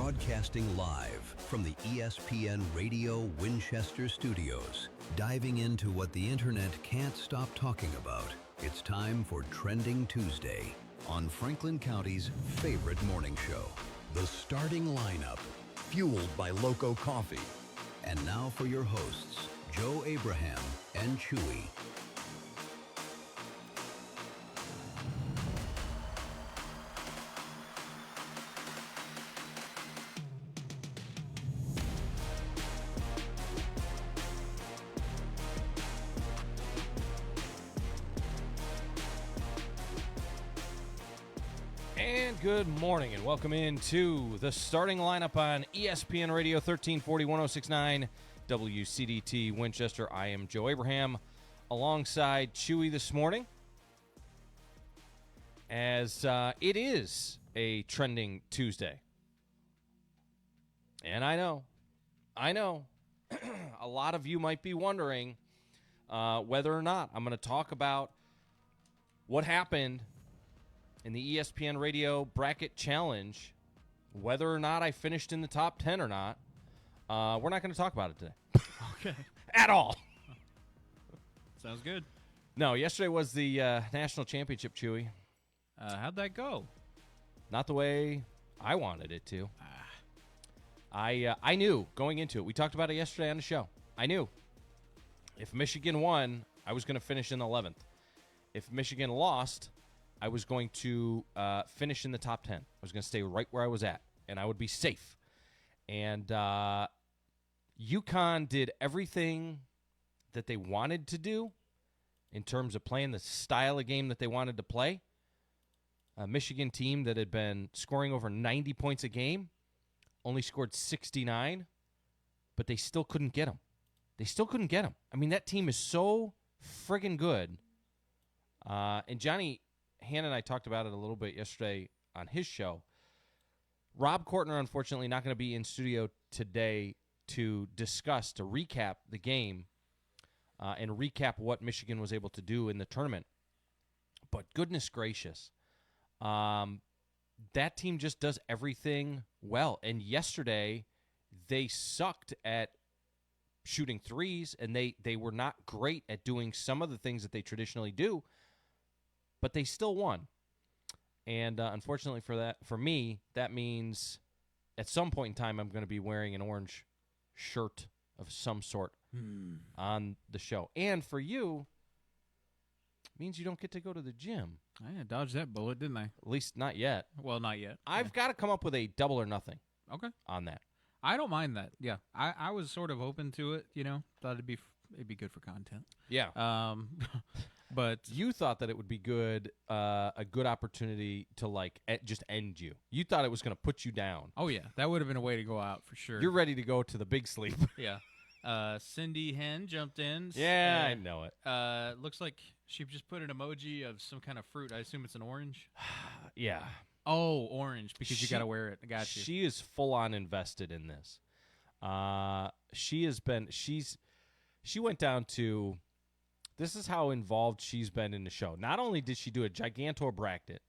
Broadcasting live from the ESPN Radio Winchester studios, diving into what the internet can't stop talking about. It's time for Trending Tuesday on Franklin County's favorite morning show. The starting lineup, fueled by Loco Coffee. And now for your hosts, Joe Abraham and Chewy. And good morning, and welcome into the starting lineup on ESPN Radio 1340 1069 WCDT Winchester. I am Joe Abraham alongside Chewy this morning, as it is a Trending Tuesday. And I know, a lot of you might be wondering whether or not I'm going to talk about what happened in the ESPN Radio Bracket Challenge, whether or not I finished in the top 10 or not. We're not going to talk about it today. Okay. At all. Sounds good. No, yesterday was the national championship, Chewy. How'd that go? Not the way I wanted it to. I knew going into it. We talked about it yesterday on the show. I knew if Michigan won, I was going to finish in 11th. If Michigan lost, I was going to finish in the top 10. I was going to stay right where I was at, and I would be safe. And UConn did everything that they wanted to do in terms of playing the style of game that they wanted to play. A Michigan team that had been scoring over 90 points a game only scored 69, but they still couldn't get them. I mean, that team is so friggin' good. And Johnny Hannah and I talked about it a little bit yesterday on his show. Rob Kortner, unfortunately, not going to be in studio today to recap the game and recap what Michigan was able to do in the tournament. But goodness gracious, that team just does everything well. And yesterday, they sucked at shooting threes, and they were not great at doing some of the things that they traditionally do. But they still won, and unfortunately for me, that means at some point in time I'm going to be wearing an orange shirt of some sort on the show. And for you, it means you don't get to go to the gym. I dodged that bullet, didn't I? At least not yet. Well, not yet. I've got to come up with a double or nothing. Okay. On that. I don't mind that. Yeah, I was sort of open to it. Thought it'd be good for content. Yeah. But you thought that it would be good, a good opportunity to just end you. You thought it was going to put you down. Oh yeah, that would have been a way to go out for sure. You're ready to go to the big sleep. Yeah. Cindy Hen jumped in. Yeah, I know it. Looks like she just put an emoji of some kind of fruit. I assume it's an orange. Yeah. Oh, orange, because you got to wear it. I got you. She is full on invested in this. She went down to. This is how involved she's been in the show. Not only did she do a gigantor bracket,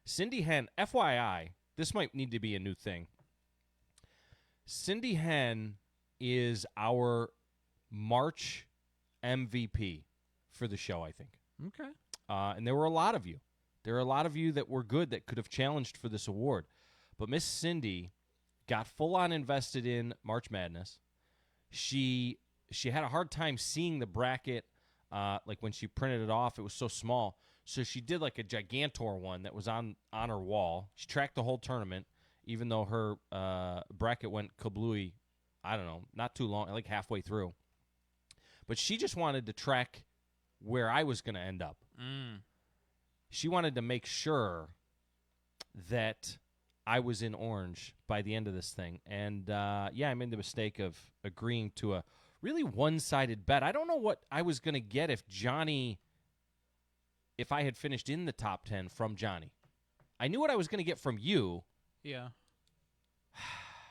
Cindy Hen, FYI, this might need to be a new thing. Cindy Hen is our March MVP for the show, I think. Okay. And there were a lot of you. There are a lot of you that were good that could have challenged for this award. But Miss Cindy got full-on invested in March Madness. She had a hard time seeing the bracket. When she printed it off, it was so small. So she did a gigantor one that was on her wall. She tracked the whole tournament, even though her bracket went kablooey, I don't know, not too long, halfway through. But she just wanted to track where I was going to end up. She wanted to make sure that I was in orange by the end of this thing. And, I made the mistake of agreeing to a really one-sided bet. I don't know what I was going to get if I had finished in the top 10 from Johnny. I knew what I was going to get from you. Yeah.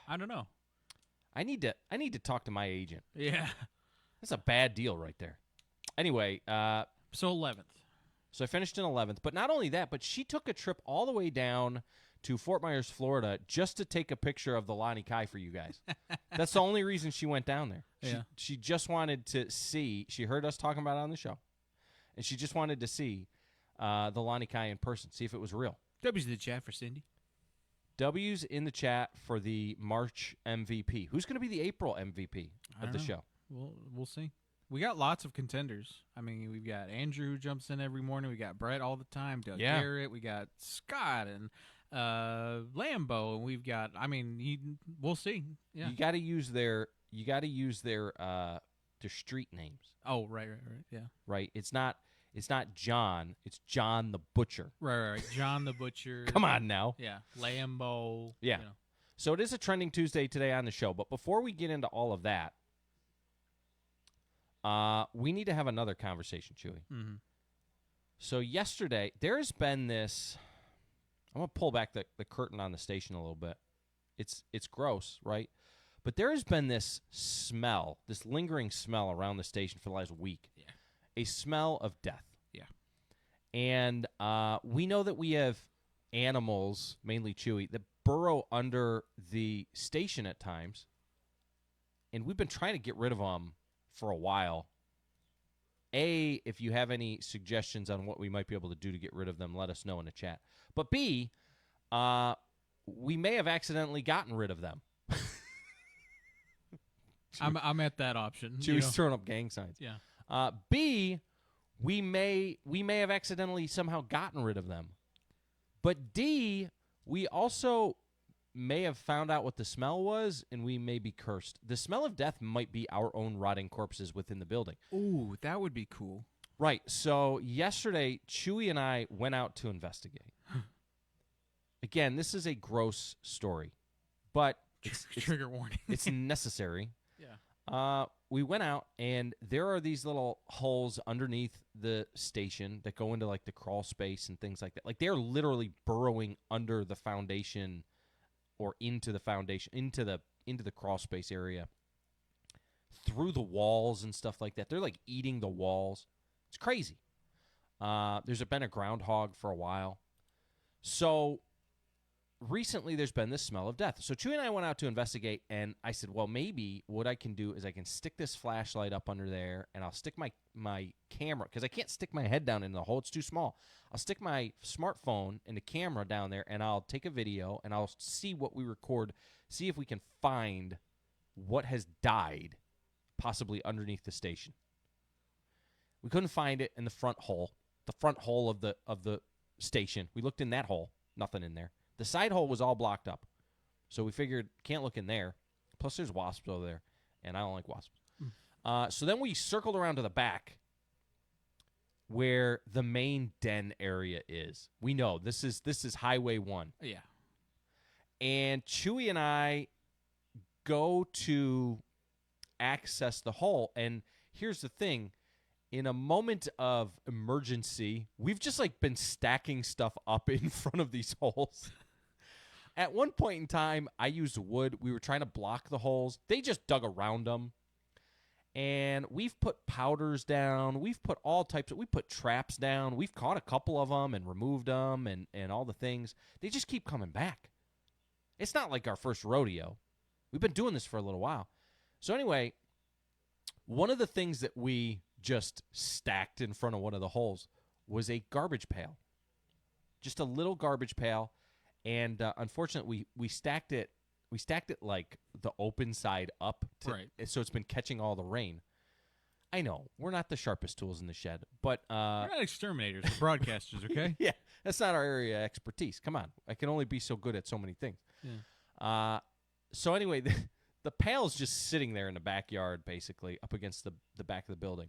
I don't know. I need to talk to my agent. Yeah. That's a bad deal right there. Anyway. So 11th. So I finished in 11th. But not only that, but she took a trip all the way down to Fort Myers, Florida, just to take a picture of the Lonnie Kai for you guys. That's the only reason she went down there. She just wanted to see. She heard us talking about it on the show, and she just wanted to see the Lonnie Kai in person, see if it was real. W's in the chat for Cindy. W's in the chat for the March MVP. Who's going to be the April MVP of the show? We'll see. We got lots of contenders. I mean, we've got Andrew who jumps in every morning. We got Brett all the time. Doug Garrett. We got Scott and Lambo, and we've got. I mean, we'll see. Yeah, you got to use their. Their street names. Oh, right. Yeah, right. It's not John. It's John the Butcher. Right. John the Butcher. Come on now. Yeah, Lambo. Yeah. You know. So it is a Trending Tuesday today on the show. But before we get into all of that, we need to have another conversation, Chewy. Mm-hmm. So yesterday, there's been this. I'm gonna pull back the curtain on the station a little bit. It's gross, right? But there has been this smell, this lingering smell around the station for the last week. Yeah. A smell of death. Yeah. And we know that we have animals, mainly Chewy, that burrow under the station at times. And we've been trying to get rid of them for a while. A, if you have any suggestions on what we might be able to do to get rid of them, let us know in the chat. But B, we may have accidentally gotten rid of them. I'm at that option. Chewy's throwing up gang signs. Yeah. B, we may have accidentally somehow gotten rid of them. But D, we also may have found out what the smell was, and we may be cursed. The smell of death might be our own rotting corpses within the building. Ooh, that would be cool. Right. So yesterday, Chewy and I went out to investigate. Again, this is a gross story, but it's trigger warning. It's necessary. Yeah. We went out, and there are these little holes underneath the station that go into like the crawl space and things like that. Like they're literally burrowing under the foundation or into the foundation, into the crawl space area, through the walls and stuff like that. They're like eating the walls. It's crazy. There's been a groundhog for a while. So recently there's been this smell of death. So Chewy and I went out to investigate, and I said, well, maybe what I can do is I can stick this flashlight up under there, and I'll stick my camera, because I can't stick my head down in the hole. It's too small. I'll stick my smartphone and the camera down there, and I'll take a video, and I'll see what we record, see if we can find what has died possibly underneath the station. We couldn't find it in the front hole of the station. We looked in that hole, nothing in there. The side hole was all blocked up. So we figured, can't look in there. Plus, there's wasps over there, and I don't like wasps. So then we circled around to the back where the main den area is. We know this is Highway 1. Yeah. And Chewy and I go to access the hole, and here's the thing. In a moment of emergency, we've just like been stacking stuff up in front of these holes. At one point in time, I used wood. We were trying to block the holes. They just dug around them. And we've put powders down. We've put all types of, we put traps down. We've caught a couple of them and removed them and all the things. They just keep coming back. It's not like our first rodeo. We've been doing this for a little while. So anyway, one of the things that we just stacked in front of one of the holes was a garbage pail. Just a little garbage pail. And unfortunately, we stacked it. We stacked it like the open side up, right? So it's been catching all the rain. I know we're not the sharpest tools in the shed, but we're not exterminators, we're broadcasters, okay? Yeah, that's not our area of expertise. Come on, I can only be so good at so many things. Yeah. So anyway, the pail's just sitting there in the backyard, basically up against the back of the building,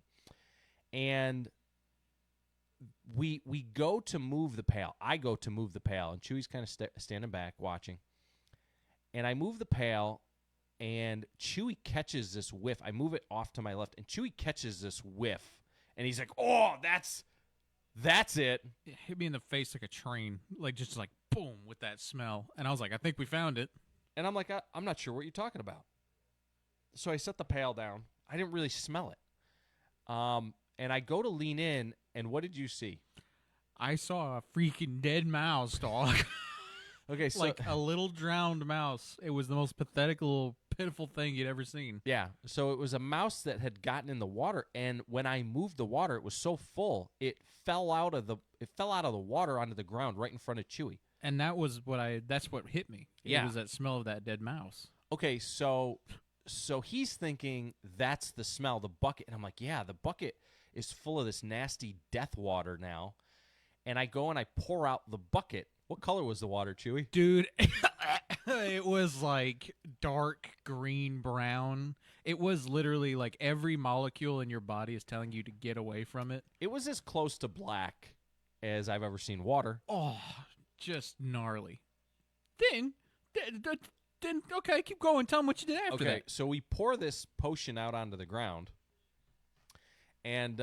and we go to move the pail. I go to move the pail, and Chewy's kind of standing back watching. And I move the pail, and Chewy catches this whiff. I move it off to my left, and Chewy catches this whiff, and he's like, "Oh, that's it." It hit me in the face like a train, like just like boom with that smell. And I was like, "I think we found it." And I'm like, "I'm not sure what you're talking about." So I set the pail down. I didn't really smell it. And I go to lean in, and what did you see? I saw a freaking dead mouse, dog. Okay, so Like a little drowned mouse. It was the most pathetic little pitiful thing you'd ever seen. yeah, so it was a mouse that had gotten in the water, and when I moved the water, it was so full it fell out of the water onto the ground right in front of Chewy. And that's what hit me. Yeah. It was that smell of that dead mouse. Okay, so he's thinking that's the smell, the bucket, and I'm like, yeah, the bucket is full of this nasty death water now, and I go and I pour out the bucket. What color was the water, Chewy? Dude, it was like dark green brown. It was literally like every molecule in your body is telling you to get away from it. It was as close to black as I've ever seen water. Oh, just gnarly. Then, okay, keep going. Tell them what you did after Okay, that. so we pour this potion out onto the ground, and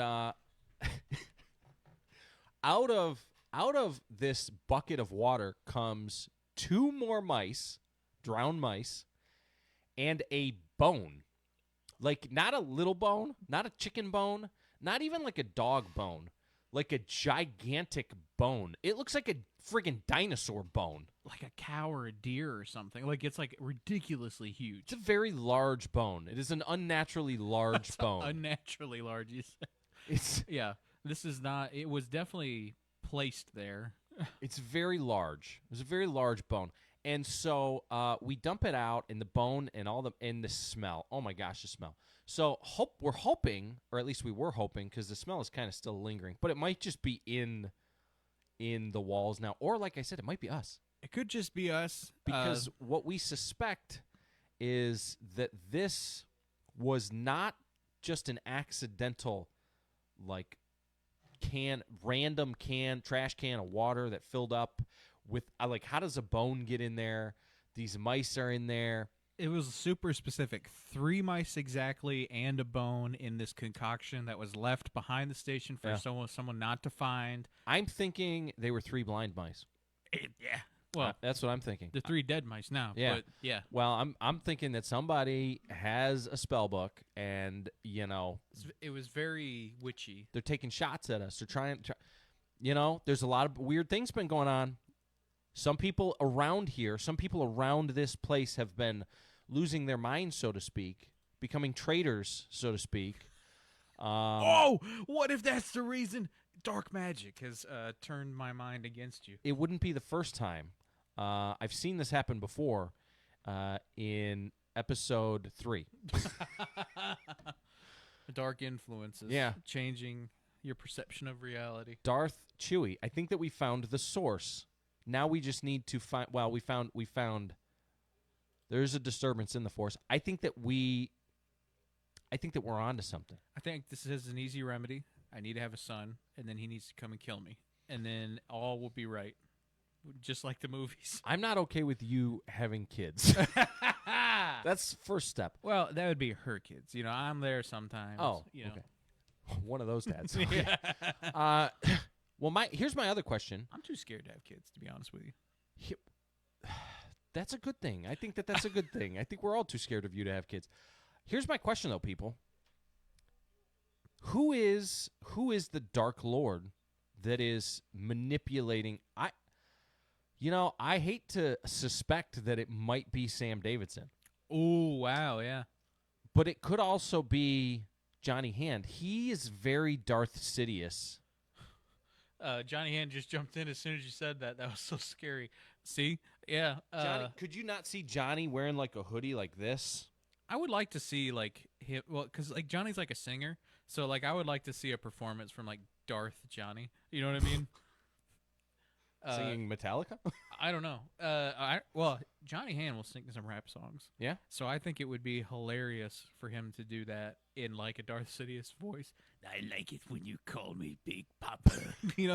out of this bucket of water comes 2 more mice, drowned mice, and a bone. Like, not a little bone, not a chicken bone, not even like a dog bone, like a gigantic bone. It looks like a friggin' dinosaur bone. Like a cow or a deer or something. Like, it's like ridiculously huge. It's a very large bone. It is an unnaturally large bone. Unnaturally large, you said. It's Yeah, this is not. It was definitely placed there. It's very large. It was a very large bone. And so we dump it out, and the bone and the smell. Oh, my gosh, the smell. So we're hoping, or at least we were hoping, because the smell is kind of still lingering, but it might just be in the walls now. Or, like I said, it might be us. It could just be us. Because what we suspect is that this was not just an accidental, like, trash can of water that filled up with, like, how does a bone get in there? These mice are in there. It was super specific. 3 mice exactly and a bone in this concoction that was left behind the station for someone not to find. I'm thinking they were 3 blind mice. Yeah. Well, That's what I'm thinking. the 3 dead mice now. Yeah. But yeah. Well, I'm thinking that somebody has a spell book, and It was very witchy. they're taking shots at us. They're trying. There's a lot of weird things been going on. Some people around here, some people around this place have been losing their minds, so to speak, becoming traitors, so to speak. What if that's the reason? Dark magic has turned my mind against you. It wouldn't be the first time. I've seen this happen before in episode 3. Dark influences. Yeah. Changing your perception of reality. Darth Chewy. I think that we found the source. Now we just need to find. Well, we found. There's a disturbance in the force. I think that we're on to something. I think this is an easy remedy. I need to have a son, and then he needs to come and kill me, and then all will be right, just like the movies. I'm not okay with you having kids. That's first step. Well, that would be her kids. I'm there sometimes. Oh, okay. One of those dads. Well, here's my other question. I'm too scared to have kids, to be honest with you. That's a good thing. I think that's a good thing. I think we're all too scared of you to have kids. Here's my question, though, people. Who is the Dark Lord that is manipulating? I hate to suspect that it might be Sam Davidson. Oh, wow, yeah. But it could also be Johnny Hand. He is very Darth Sidious. Johnny Hand just jumped in as soon as you said that. That was so scary. See? Yeah. Johnny, could you not see Johnny wearing like a hoodie like this? I would like to see like him. Well, because like Johnny's like a singer, so like I would like to see a performance from like Darth Johnny. You know what I mean? Singing Metallica? I don't know. Johnny Hand will sing some rap songs. Yeah. So I think it would be hilarious for him to do that in like a Darth Sidious voice. I like it when you call me Big Papa. He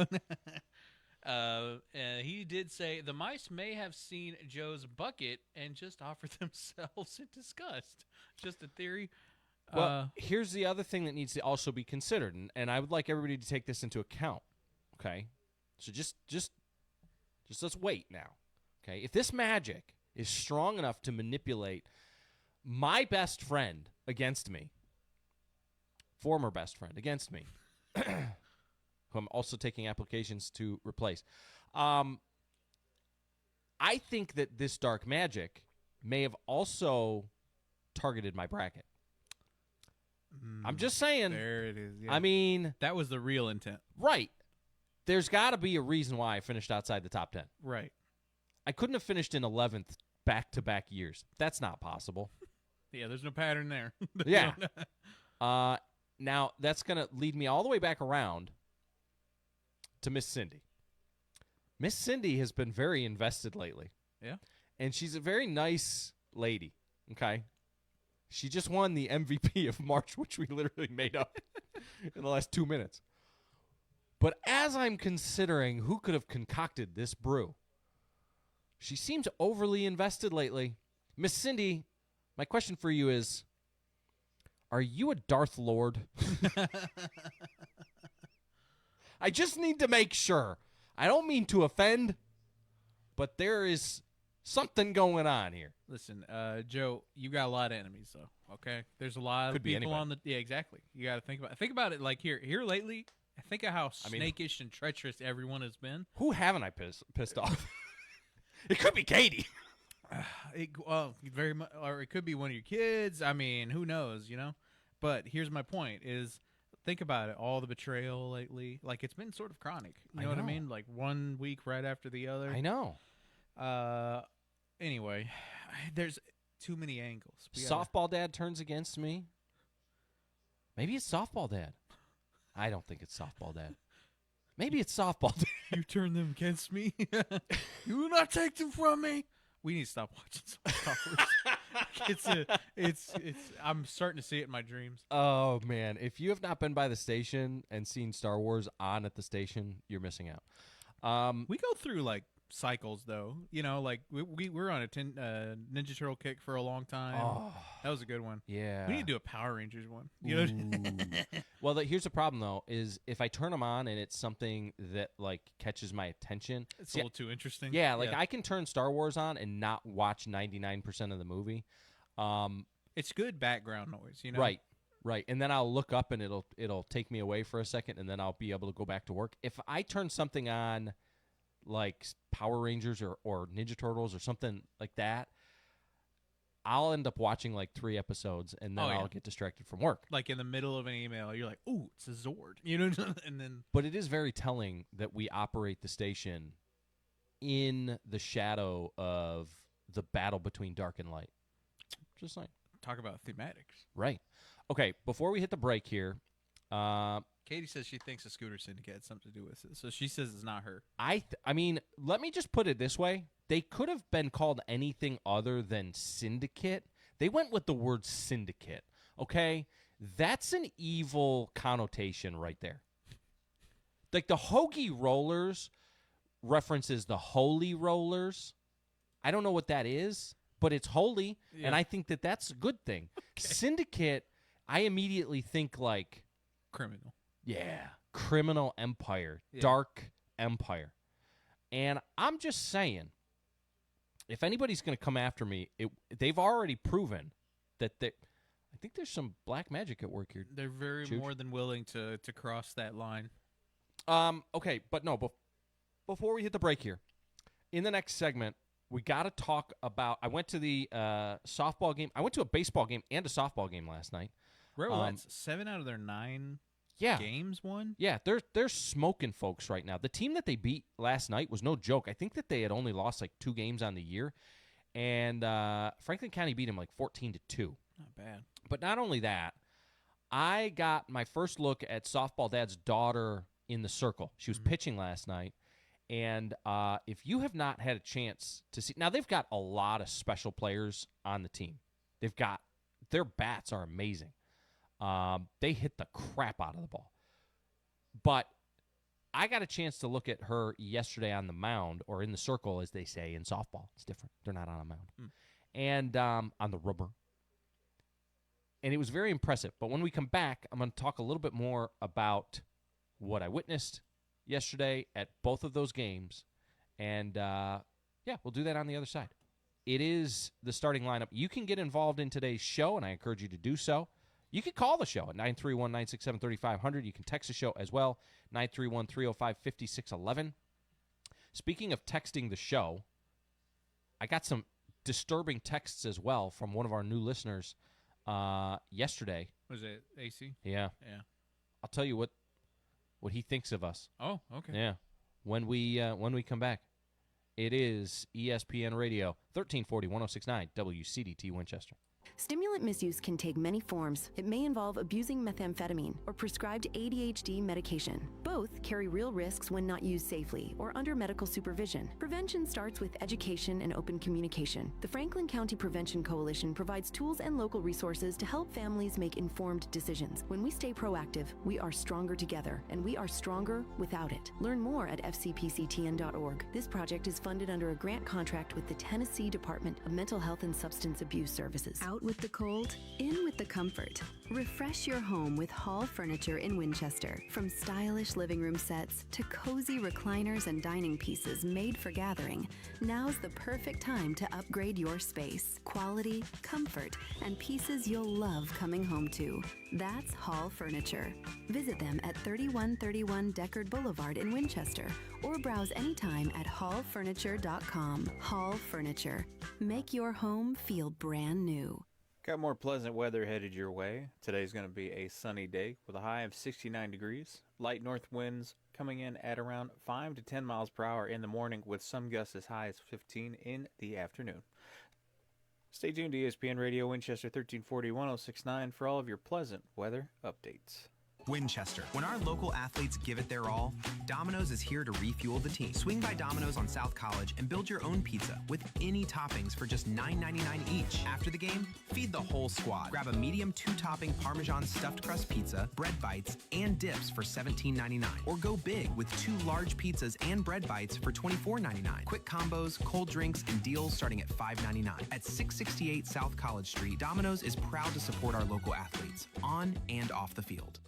did say the mice may have seen Joe's bucket and just offered themselves in disgust. Just a theory. Well, here's the other thing that needs to also be considered, and I would like everybody to take this into account. Okay, so just let's wait now. Okay, if this magic is strong enough to manipulate my best friend against me, former best friend against me, who I'm also taking applications to replace. I think that this dark magic may have also targeted my bracket. I'm just saying. There it is. Yeah. I mean, that was the real intent. Right. There's got to be a reason why I finished outside the top 10. Right. I couldn't have finished in 11th back-to-back years. That's not possible. Yeah, there's no pattern there. Yeah. Now, that's going to lead me all the way back around to Miss Cindy. Miss Cindy has been very invested lately. Yeah. And she's a very nice lady, okay? She just won the MVP of March, which we literally made up in the last 2 minutes. But as I'm considering who could have concocted this brew, she seems overly invested lately. Miss Cindy, my question for you is, are you a Darth Lord? I just need to make sure. I don't mean to offend, but there is something going on here. Listen, Joe, you got a lot of enemies, though. Okay, there's a lot Could of be people anybody. on the. Yeah, exactly. You got to think about it. Like here lately. Think of how snakish and treacherous everyone has been. Who haven't I pissed off? It could be Katie. Very much, or it could be one of your kids. I mean, who knows, But here's my point: is think about it. All the betrayal lately, like it's been sort of chronic. You know what I mean? Like 1 week right after the other. I know. Anyway, there's too many angles. Softball dad turns against me. Maybe it's softball dad. I don't think it's softball dad. Maybe it's softball dad. You turn them against me. You will not take them from me. We need to stop watching Star Wars. It's I'm starting to see it in my dreams. Oh man, if you have not been by the station and seen Star Wars on at the station, you're missing out. We go through like cycles though. Like we were on a Ninja Turtle kick for a long time. Oh, that was a good one. yeah. We need to do a Power Rangers one. Well, here's the problem though: is if I turn them on and it's something that like catches my attention, it's a little too interesting. Yeah, like I can turn Star Wars on and not watch 99% of the movie. It's good background noise, Right. And then I'll look up and it'll take me away for a second, and then I'll be able to go back to work. If I turn something on, like Power Rangers or Ninja Turtles or something like that, I'll end up watching like 3 episodes, and then I'll get distracted from work. Like in the middle of an email, you're like, "Ooh, it's a Zord," and then. But it is very telling that we operate the station in the shadow of the battle between dark and light. Just saying. Talk about thematics. Right. Okay, before we hit the break here, Katie says she thinks the Scooter Syndicate had something to do with it, so she says it's not her. I mean, let me just put it this way. They could have been called anything other than Syndicate. They went with the word Syndicate, okay? That's an evil connotation right there. Like the Hoagie Rollers references the Holy Rollers. I don't know what that is, but it's holy, and I think that that's a good thing. Okay. Syndicate, I immediately think like... Criminal. Yeah, criminal empire, dark empire. And I'm just saying, if anybody's going to come after me, they've already proven that I think there's some black magic at work here. They're very more than willing to cross that line. Okay, but no, before we hit the break here, in the next segment, we got to talk about, I went to the softball game. I went to a baseball game and a softball game last night. Reds, 7 out of their 9 games won? Yeah, they're smoking folks right now. The team that they beat last night was no joke. I think that they had only lost like 2 games on the year. And Franklin County beat them like 14-2. Not bad. But not only that, I got my first look at softball dad's daughter in the circle. She was pitching last night. And if you have not had a chance to see, now they've got a lot of special players on the team. Their bats are amazing. They hit the crap out of the ball. But I got a chance to look at her yesterday on the mound, or in the circle, as they say in softball. It's different. They're not on a mound. And on the rubber. And it was very impressive. But when we come back, I'm going to talk a little bit more about what I witnessed yesterday at both of those games. And, we'll do that on the other side. It is the starting lineup. You can get involved in today's show, and I encourage you to do so. You can call the show at 931-967-3500. You can text the show as well, 931-305-5611. Speaking of texting the show, I got some disturbing texts as well from one of our new listeners yesterday. Was it AC? Yeah. Yeah. I'll tell you what he thinks of us. Oh, okay. Yeah. When we come back. It is ESPN Radio, 1340, 1069, WCDT Winchester. Stimulant misuse can take many forms. It may involve abusing methamphetamine or prescribed ADHD medication. Both carry real risks when not used safely or under medical supervision. Prevention starts with education and open communication. The Franklin County Prevention Coalition provides tools and local resources to help families make informed decisions. When we stay proactive, we are stronger together, and we are stronger without it. Learn more at fcpctn.org. This project is funded under a grant contract with the Tennessee Department of Mental Health and Substance Abuse Services. Out with the cold, in with the comfort. Refresh your home with Hall Furniture in Winchester. From stylish living room sets to cozy recliners and dining pieces made for gathering, now's the perfect time to upgrade your space. Quality, comfort, and pieces you'll love coming home to. That's Hall Furniture. Visit them at 3131 Deckard Boulevard in Winchester or browse anytime at hallfurniture.com. Hall Furniture. Make your home feel brand new. Got more pleasant weather headed your way. Today's going to be a sunny day with a high of 69 degrees. Light north winds coming in at around 5 to 10 miles per hour in the morning with some gusts as high as 15 in the afternoon. Stay tuned to ESPN Radio Winchester 1340 1069 for all of your pleasant weather updates. Winchester. When our local athletes give it their all, Domino's is here to refuel the team. Swing by Domino's on South College and build your own pizza with any toppings for just $9.99 each. After the game, feed the whole squad. Grab a medium 2-topping Parmesan stuffed crust pizza, bread bites, and dips for $17.99. Or go big with 2 large pizzas and bread bites for $24.99. Quick combos, cold drinks, and deals starting at $5.99. At 668 South College Street, Domino's is proud to support our local athletes, on and off the field.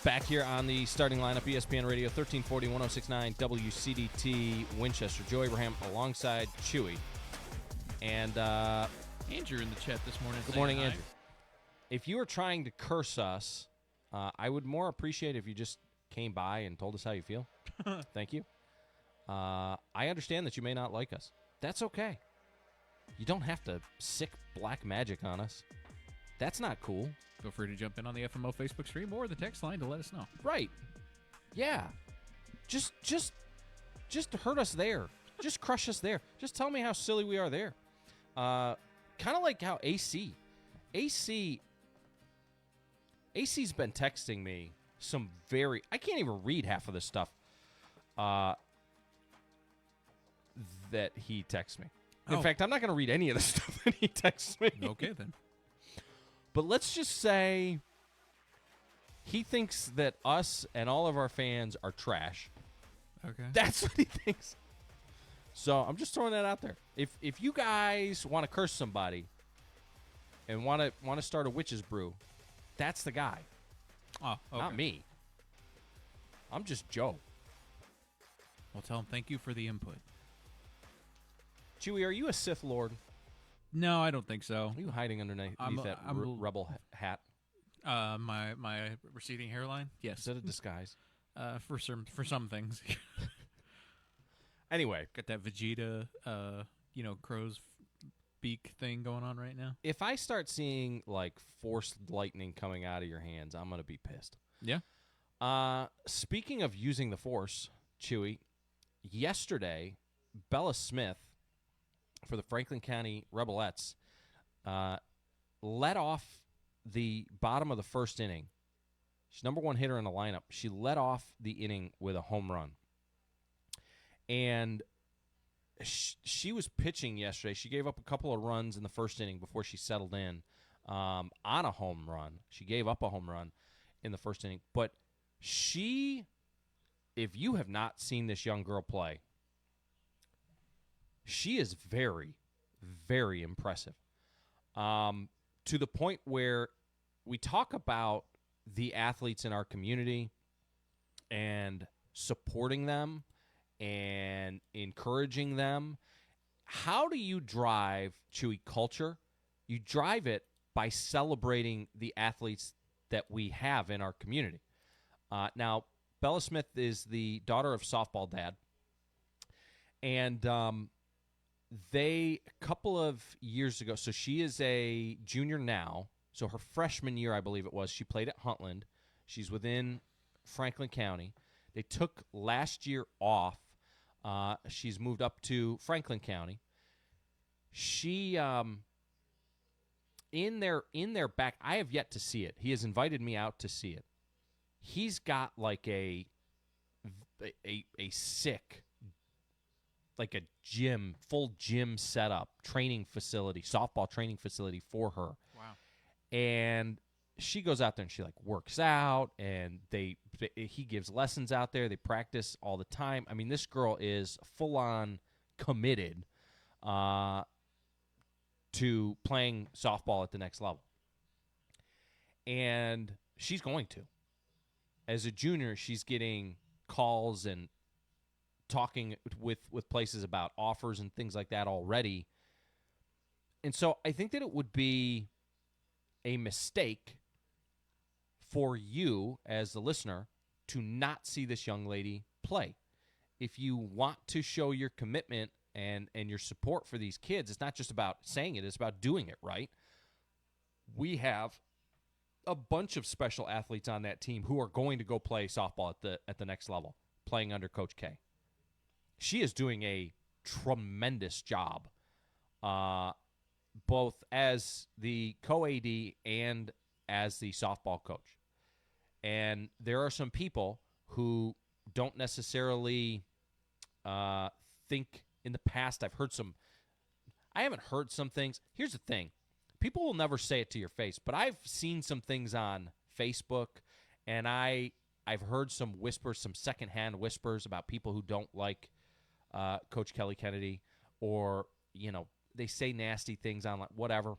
Back here on the starting lineup, ESPN Radio, 1340, 1069, WCDT Winchester. Joe Abraham alongside Chewy. And Andrew in the chat this morning. Good morning, Andrew. If you were trying to curse us, I would more appreciate if you just came by and told us how you feel. Thank you. I understand that you may not like us. That's okay. You don't have to sick black magic on us. That's not cool. Feel free to jump in on the FMO Facebook stream or the text line to let us know. Right. Yeah. Just hurt us there. Just crush us there. Just tell me how silly we are there. Kind of like how AC's been texting me some very, I can't even read half of this stuff that he texts me. In fact, I'm not going to read any of the stuff that he texts me. Okay, then. But let's just say he thinks that us and all of our fans are trash. Okay. That's what he thinks. So I'm just throwing that out there. If you guys want to curse somebody and want to start a witch's brew, that's the guy. Oh, okay. Not me. I'm just Joe. Well, tell him thank you for the input. Chewy, are you a Sith Lord? No, I don't think so. Are you hiding underneath that rebel hat? My receding hairline. Yes, Is that a disguise? For some things. Anyway, got that Vegeta, crow's beak thing going on right now. If I start seeing like force lightning coming out of your hands, I'm gonna be pissed. Yeah. Speaking of using the force, Chewy, yesterday, Bella Smith for the Franklin County Rebelettes led off the bottom of the first inning. She's number one hitter in the lineup. She led off the inning with a home run. And she was pitching yesterday. She gave up a couple of runs in the first inning before she settled in on a home run. She gave up a home run in the first inning. But if you have not seen this young girl play, she is very, very impressive. To the point where we talk about the athletes in our community and supporting them and encouraging them. How do you drive, Chewy, culture? You drive it by celebrating the athletes that we have in our community. Now, Bella Smith is the daughter of softball dad. And a couple of years ago, so she is a junior now. So her freshman year, I believe it was, she played at Huntland. She's within Franklin County. They took last year off. She's moved up to Franklin County. She, in their back, I have yet to see it. He has invited me out to see it. He's got like a sick, like a gym, full gym setup, training facility, softball training facility for her. Wow. And she goes out there and she like works out, and he gives lessons out there. They practice all the time. I mean, this girl is full on committed to playing softball at the next level. And she's going to. As a junior, she's getting calls and talking with places about offers and things like that already. And so I think that it would be a mistake for you as the listener to not see this young lady play. If you want to show your commitment and your support for these kids, it's not just about saying it, it's about doing it, right? We have a bunch of special athletes on that team who are going to go play softball at the next level, playing under Coach K. She is doing a tremendous job, both as the co-AD and as the softball coach. And there are some people who don't necessarily think in the past. I haven't heard some things. Here's the thing. People will never say it to your face, but I've seen some things on Facebook, and I've heard some whispers, some secondhand whispers about people who don't like Coach Kelly Kennedy, or, they say nasty things on whatever.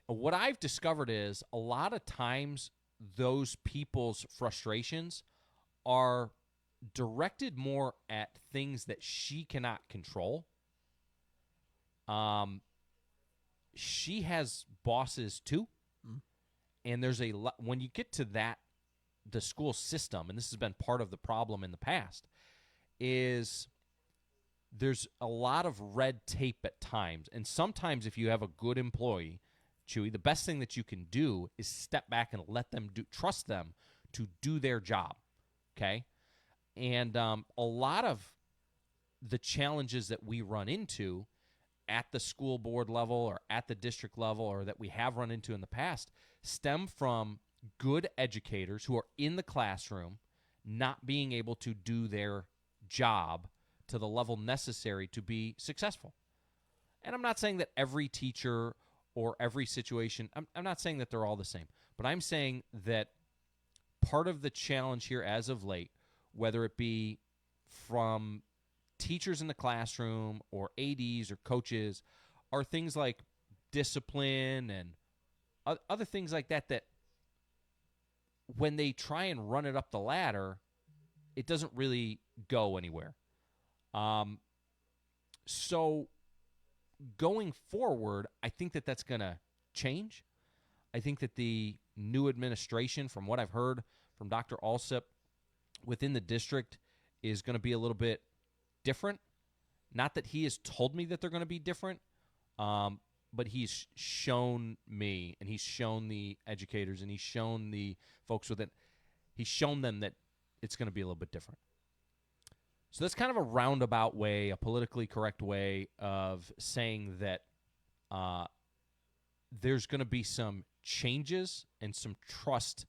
What I've discovered is a lot of times those people's frustrations are directed more at things that she cannot control. She has bosses too. And there's when you get to that, the school system, and this has been part of the problem in the past, is there's a lot of red tape at times. And sometimes if you have a good employee, Chewy, the best thing that you can do is step back and trust them to do their job, okay? And a lot of the challenges that we run into at the school board level or at the district level, or that we have run into in the past, stem from good educators who are in the classroom not being able to do their job to the level necessary to be successful. And I'm not saying that every teacher or every situation, I'm not saying that they're all the same, but I'm saying that part of the challenge here as of late, whether it be from teachers in the classroom or ADs or coaches, are things like discipline and other things like that, that when they try and run it up the ladder, it doesn't really go anywhere. So going forward, I think that that's going to change. I think that the new administration, from what I've heard from Dr. Alsip within the district, is going to be a little bit different. Not that he has told me that they're going to be different, but he's shown me, and he's shown the educators, and he's shown the folks with it, he's shown them that it's going to be a little bit different. So that's kind of a roundabout way, a politically correct way of saying that there's going to be some changes and some trust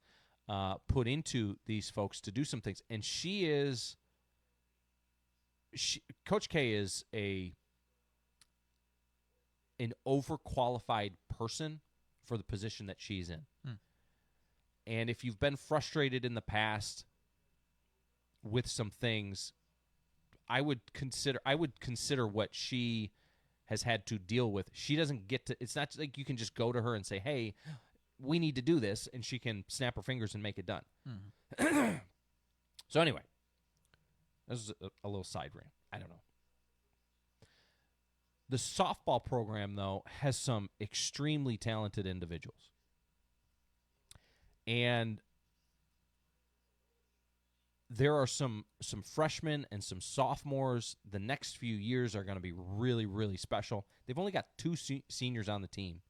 put into these folks to do some things. And Coach K is an overqualified person for the position that she's in. And if you've been frustrated in the past with some things, I would consider what she has had to deal with. She doesn't get to, it's not like you can just go to her and say, hey, we need to do this, and she can snap her fingers and make it done. So anyway, this is a little side rant. I don't know. The softball program, though, has some extremely talented individuals. And there are some freshmen and some sophomores. The next few years are going to be really, really special. They've only got 2 seniors on the team.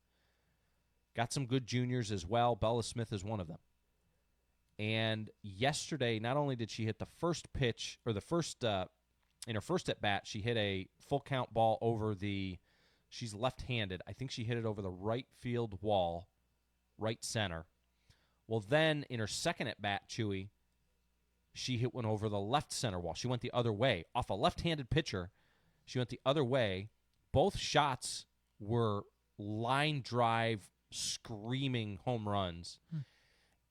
Got some good juniors as well. Bella Smith is one of them. And yesterday, not only did she hit the first pitch, or in her first at-bat, she hit a full count ball over she's left-handed. I think she hit it over the right field wall, right center. Well, then in her second at-bat, Chewy, she hit one over the left center wall. She went the other way. Off a left-handed pitcher, she went the other way. Both shots were line drive, screaming home runs.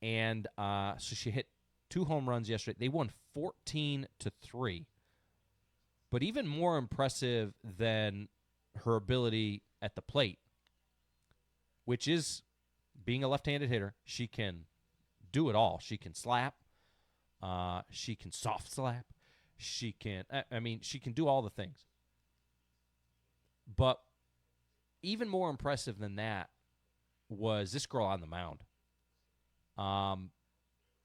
And so she hit 2 home runs yesterday. They won 14-3. But even more impressive than her ability at the plate, which is being a left-handed hitter, she can do it all. She can slap. She can soft slap. She can do all the things. But even more impressive than that was this girl on the mound.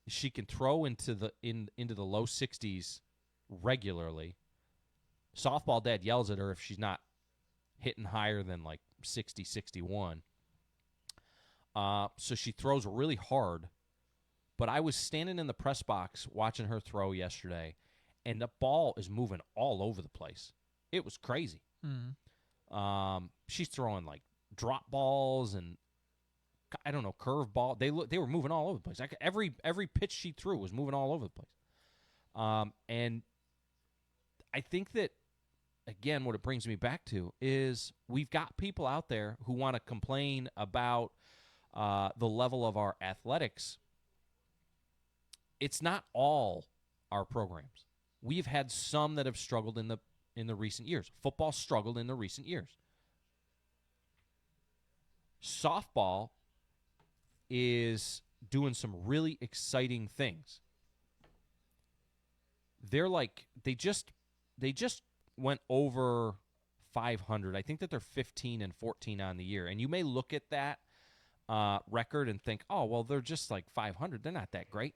She can throw into the low 60s regularly. Softball dad yells at her if she's not hitting higher than like 60, 61. So she throws really hard. But I was standing in the press box watching her throw yesterday, and the ball is moving all over the place. It was crazy. She's throwing like drop balls and, I don't know, curve ball. They were moving all over the place. Like every pitch she threw was moving all over the place. And I think that, again, what it brings me back to is we've got people out there who want to complain about the level of our athletics. It's not all our programs. We've had some that have struggled in the recent years. Football struggled in the recent years. Softball is doing some really exciting things. They're like they just went over 500. I think that they're 15-14 on the year. And you may look at that record and think, oh, well, they're just like 500. They're not that great.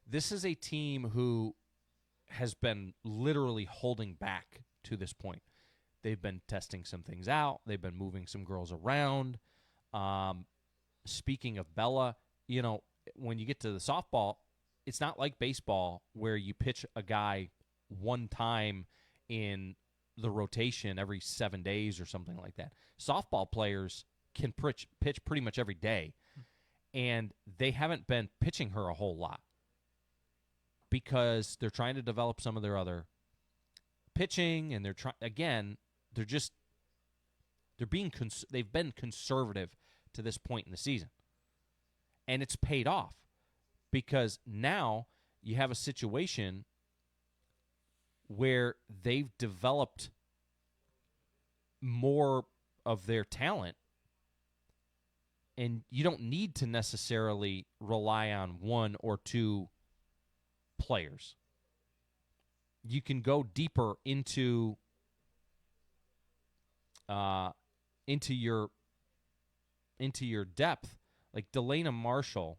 This is a team who has been literally holding back to this point. They've been testing some things out. They've been moving some girls around. Speaking of Bella, when you get to the softball, it's not like baseball where you pitch a guy one time in the rotation every 7 days or something like that. Softball players can pitch pretty much every day, and they haven't been pitching her a whole lot because they're trying to develop some of their other pitching, and they've been conservative to this point in the season. And it's paid off because now you have a situation where they've developed more of their talent, and you don't need to necessarily rely on 1 or 2 players. You can go deeper into into your depth, like Delana Marshall,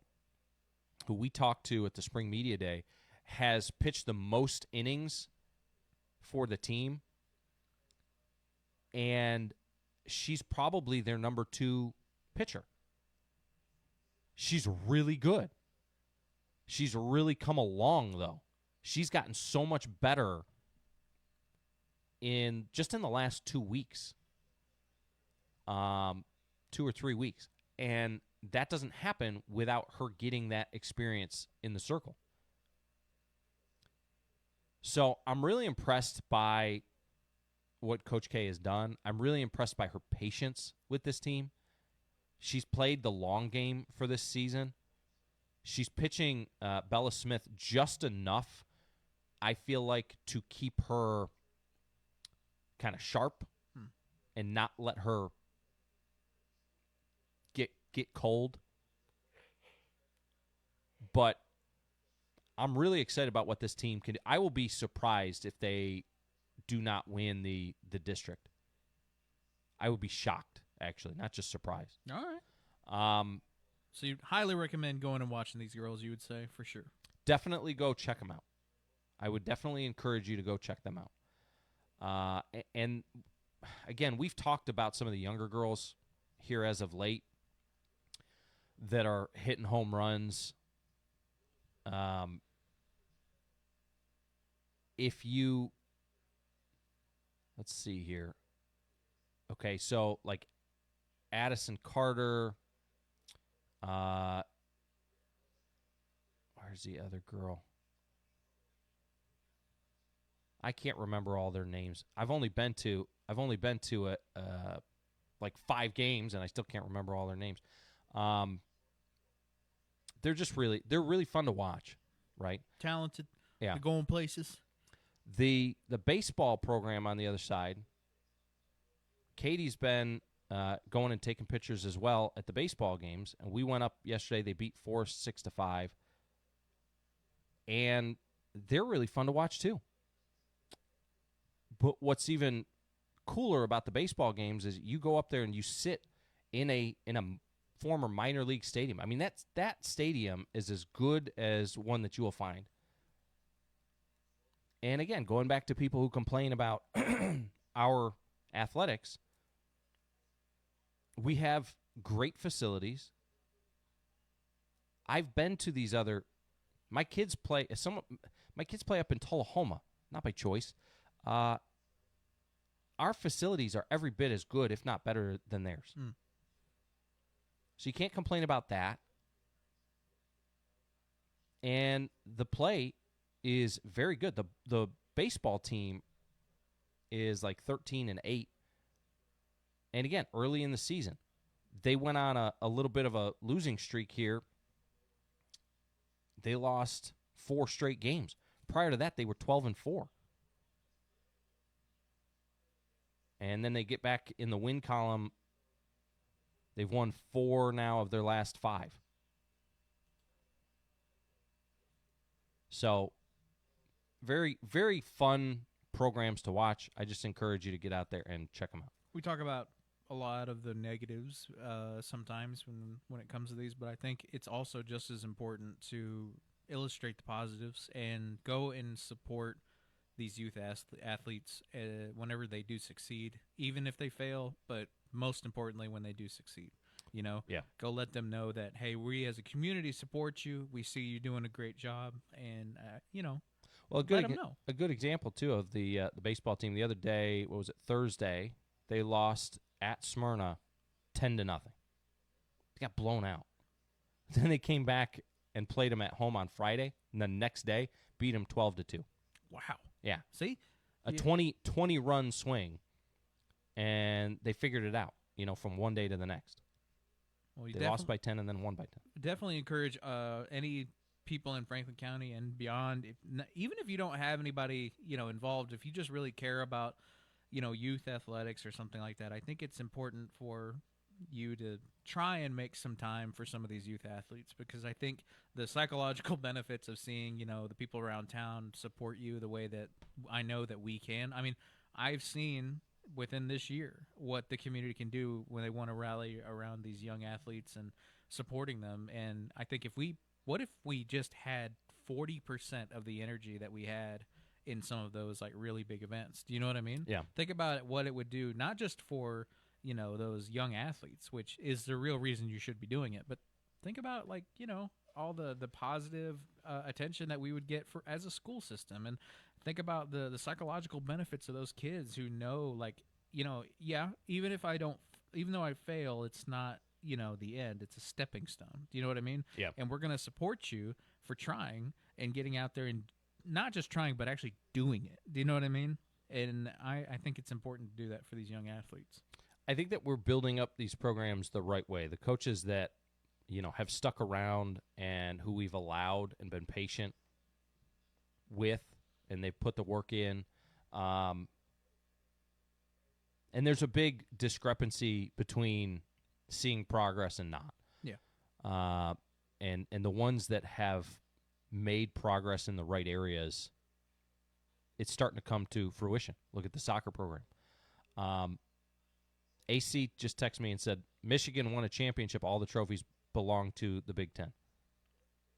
who we talked to at the Spring Media Day, has pitched the most innings for the team, and she's probably their number 2 pitcher. She's really good. She's really come along, though. She's gotten so much better in the last 2 weeks, 2 or 3 weeks, and that doesn't happen without her getting that experience in the circle. So I'm really impressed by what Coach K has done. I'm really impressed by her patience with this team. She's played the long game for this season. She's pitching Bella Smith just enough, I feel like, to keep her kind of sharp and not let her get cold. But I'm really excited about what this team can do. I will be surprised if they do not win the district. I would be shocked, actually, not just surprised. All right. So you highly recommend going and watching these girls, you would say, for sure. Definitely go check them out. I would definitely encourage you to go check them out. And again, we've talked about some of the younger girls here as of late that are hitting home runs. Let's see here. Okay, so like Addison Carter, where's the other girl? I can't remember all their names. I've only been to like 5 games, and I still can't remember all their names. They're really fun to watch, right? Talented. Yeah. They're going places. The baseball program on the other side, Katie's been going and taking pictures as well at the baseball games, and we went up yesterday. They beat Forest 6-5, and they're really fun to watch too. But what's even cooler about the baseball games is you go up there and you sit in a former minor league stadium. I mean, that stadium is as good as one that you will find. And again, going back to people who complain about our athletics, we have great facilities. I've been to these other. My kids play up in Tullahoma, not by choice. Our facilities are every bit as good, if not better, than theirs. So you can't complain about that. And the play is very good. The baseball team is like 13-8. And again, early in the season, they went on a little bit of a losing streak here. They lost 4 straight games. Prior to that, they were 12-4. And then they get back in the win column. They've won 4 now of their last 5. So, very, very fun programs to watch. I just encourage you to get out there and check them out. We talk about a lot of the negatives sometimes when it comes to these, but I think it's also just as important to illustrate the positives and go and support these youth athletes whenever they do succeed, even if they fail, but most importantly when they do succeed. Go let them know that, hey, we as a community support you. We see you doing a great job, and well, let them know. A good example too of the baseball team. The other day, what was it? Thursday, they lost at Smyrna 10-0. They got blown out. Then they came back and played them at home on Friday, and the next day beat them 12-2. Wow. Yeah. See? A 20-run swing, and they figured it out, from one day to the next. Well, they lost by 10 and then won by 10. Definitely encourage any people in Franklin County and beyond, even if you don't have anybody, involved, if you just really care about, youth athletics or something like that, I think it's important for you to try and make some time for some of these youth athletes, because I think the psychological benefits of seeing, the people around town support you the way that I know that we can. I mean, I've seen within this year what the community can do when they want to rally around these young athletes and supporting them. And I think what if we just had 40% of the energy that we had in some of those like really big events? Do you know what I mean? Yeah. Think about what it would do, not just for, those young athletes, which is the real reason you should be doing it, but think about like, all the positive attention that we would get for as a school system, and think about the psychological benefits of those kids who know, like, even though I fail, it's not, the end. It's a stepping stone. Do you know what I mean? Yeah. And we're going to support you for trying and getting out there and not just trying, but actually doing it. Do you know what I mean? And I think it's important to do that for these young athletes. I think that we're building up these programs the right way. The coaches that, have stuck around and who we've allowed and been patient with, and they've put the work in. And there's a big discrepancy between seeing progress and not. Yeah. And the ones that have made progress in the right areas, it's starting to come to fruition. Look at the soccer program. AC just texted me and said, Michigan won a championship. All the trophies belong to the Big Ten.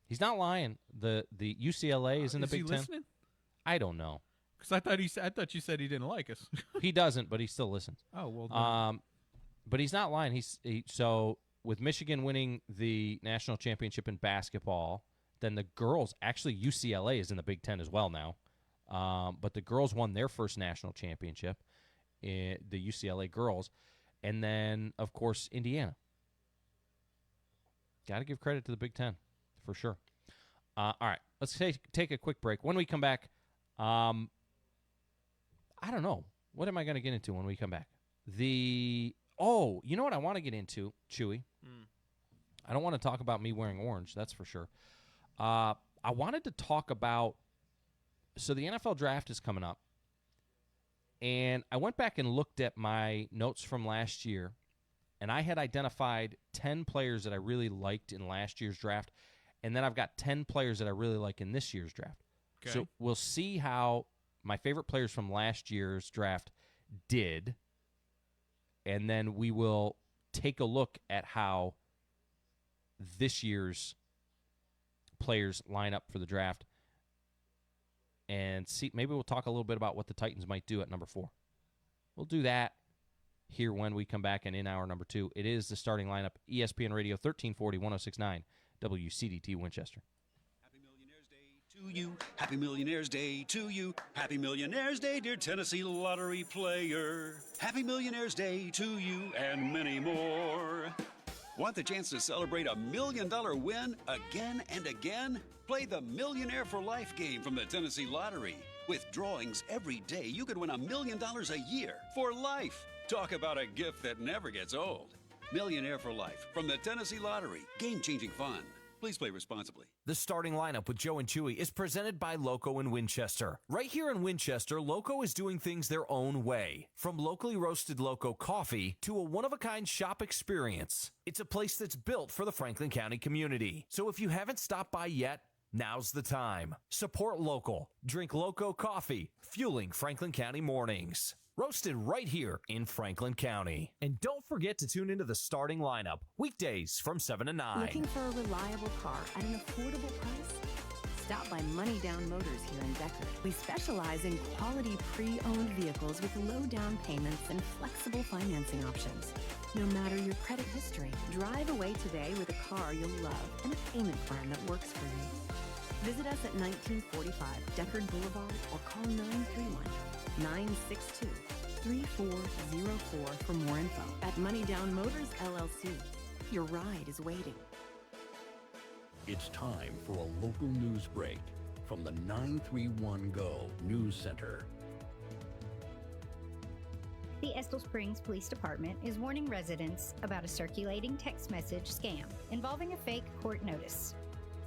He's not lying. The UCLA is in the Big Ten. Listening? I don't know. Because I thought you said he didn't like us. He doesn't, but he still listens. Oh, well. But he's not lying. So with Michigan winning the national championship in basketball, then the girls, actually UCLA is in the Big Ten as well now. But the girls won their first national championship, the UCLA girls. And then, of course, Indiana. Got to give credit to the Big Ten, for sure. All right, let's take a quick break. When we come back, I don't know. What am I going to get into when we come back? You know what I want to get into, Chewy? I don't want to talk about me wearing orange, that's for sure. I wanted to talk about, so the NFL draft is coming up, and I went back and looked at my notes from last year, and I had identified 10 players that I really liked in last year's draft, and then I've got 10 players that I really like in this year's draft. Okay. So we'll see how my favorite players from last year's draft did, and then we will take a look at how this year's players line up for the draft and see. Maybe we'll talk a little bit about what the Titans might do at number 4. We'll do that here when we come back and in hour number 2. It is the starting lineup, ESPN Radio 1340, 1069, WCDT Winchester. Happy Millionaire's Day to you. Happy Millionaire's Day to you. Happy Millionaire's Day, dear Tennessee lottery player. Happy Millionaire's Day to you and many more. Want the chance to celebrate $1 million win again and again? Play the Millionaire for Life game from the Tennessee Lottery. With drawings every day, you could win $1 million a year for life. Talk about a gift that never gets old. Millionaire for Life from the Tennessee Lottery. Game-changing fun. Please play responsibly. The starting lineup with Joe and Chewy is presented by Loco in Winchester. Right here in Winchester, Loco is doing things their own way. From locally roasted Loco coffee to a one-of-a-kind shop experience. It's a place that's built for the Franklin County community. So if you haven't stopped by yet, now's the time. Support local. Drink Loco coffee, fueling Franklin County mornings. Roasted right here in Franklin County. And don't forget to tune into the starting lineup, weekdays from 7 to 9. Looking for a reliable car at an affordable price? Stop by Money Down Motors here in Deckard. We specialize in quality pre-owned vehicles with low down payments and flexible financing options. No matter your credit history, drive away today with a car you'll love and a payment plan that works for you. Visit us at 1945 Deckard Boulevard or call 931-962-3404 for more info. At Money Down Motors LLC, your ride is waiting. It's time for a local news break from the 931 Go News Center. The Estill Springs Police Department is warning residents about a circulating text message scam involving a fake court notice.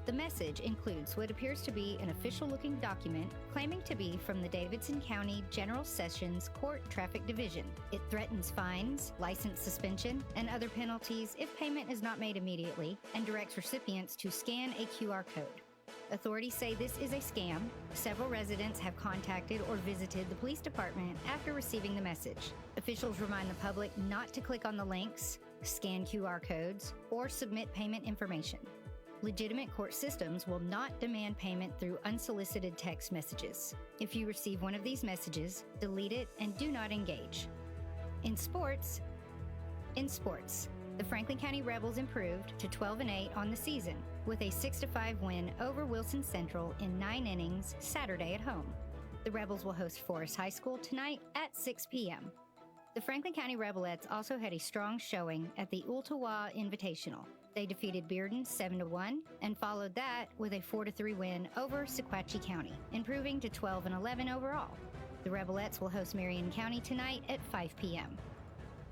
The message includes what appears to be an official-looking document claiming to be from the Davidson County General Sessions Court Traffic Division. It threatens fines, license suspension, and other penalties if payment is not made immediately, and directs recipients to scan a QR code. Authorities say this is a scam. Several residents have contacted or visited the police department after receiving the message. Officials remind the public not to click on the links, scan QR codes, or submit payment information. Legitimate court systems will not demand payment through unsolicited text messages. If you receive one of these messages, delete it and do not engage. In sports, the Franklin County Rebels improved to 12-8 on the season with a 6-5 win over Wilson Central in 9 innings Saturday at home. The Rebels will host Forest High School tonight at 6 p.m. The Franklin County Rebelettes also had a strong showing at the Ooltewah Invitational. They defeated Bearden 7-1 and followed that with a 4-3 win over Sequatchie County, improving to 12-11 overall. The Rebelettes will host Marion County tonight at 5 p.m.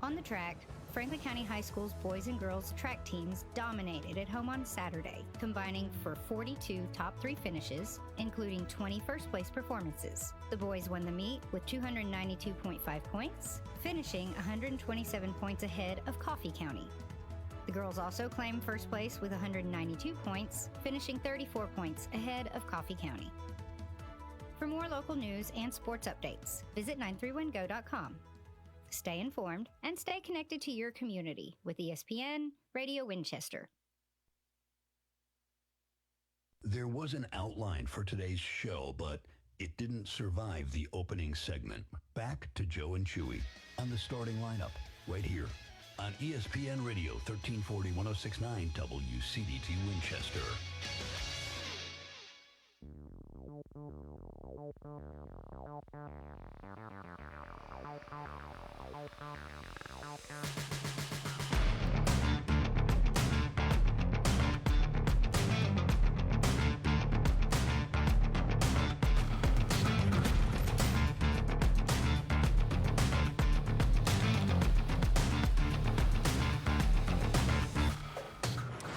On the track, Franklin County High School's boys and girls track teams dominated at home on Saturday, combining for 42 top 3 finishes, including 20 first-place performances. The boys won the meet with 292.5 points, finishing 127 points ahead of Coffee County. The girls also claimed first place with 192 points, finishing 34 points ahead of Coffee County. For more local news and sports updates, visit 931go.com. Stay informed and stay connected to your community with ESPN Radio Winchester. There was an outline for today's show, but it didn't survive the opening segment. Back to Joe and Chewy on the starting lineup right here on ESPN Radio 1340 1069 WCDT Winchester.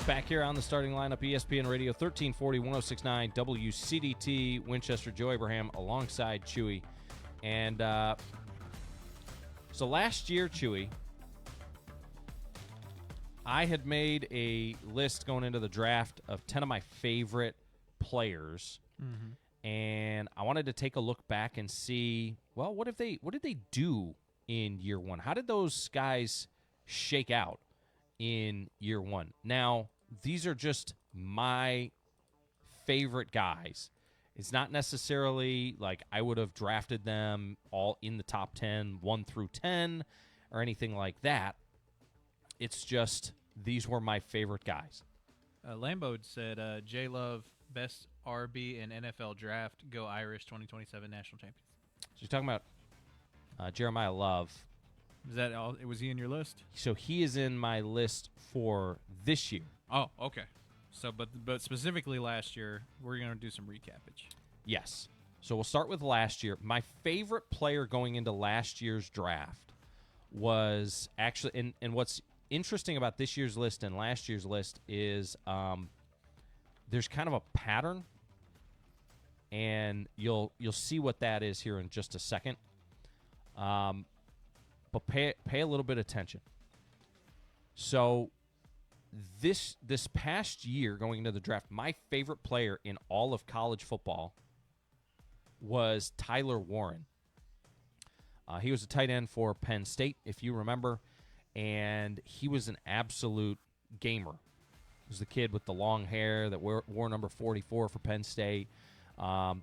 Back here on the starting lineup, ESPN Radio 1340 1069 WCDT Winchester. Joe Abraham alongside Chewy. And so last year, Chewy, I had made a list going into the draft of 10 of my favorite players. Mm-hmm. And I wanted to take a look back and see, well, what did they do in year one? How did those guys shake out in year one? Now, these are just my favorite guys. It's not necessarily like I would have drafted them all in the top 10, 1 through 10, or anything like that. It's just these were my favorite guys. Lambeau said, J Love, best RB in NFL draft, go Irish 2027 national champions. So you're talking about Jeremiah Love. Is that all? Was he in your list? So he is in my list for this year. Oh, okay. So, but specifically last year, we're going to do some recappage. Yes. So we'll start with last year. My favorite player going into last year's draft was actually, and what's interesting about this year's list and last year's list is there's kind of a pattern, and you'll see what that is here in just a second. But pay a little bit of attention. So this past year going into the draft, my favorite player in all of college football was Tyler Warren. He was a tight end for Penn State, if you remember, and he was an absolute gamer. He was the kid with the long hair that wore number 44 for Penn State. I'm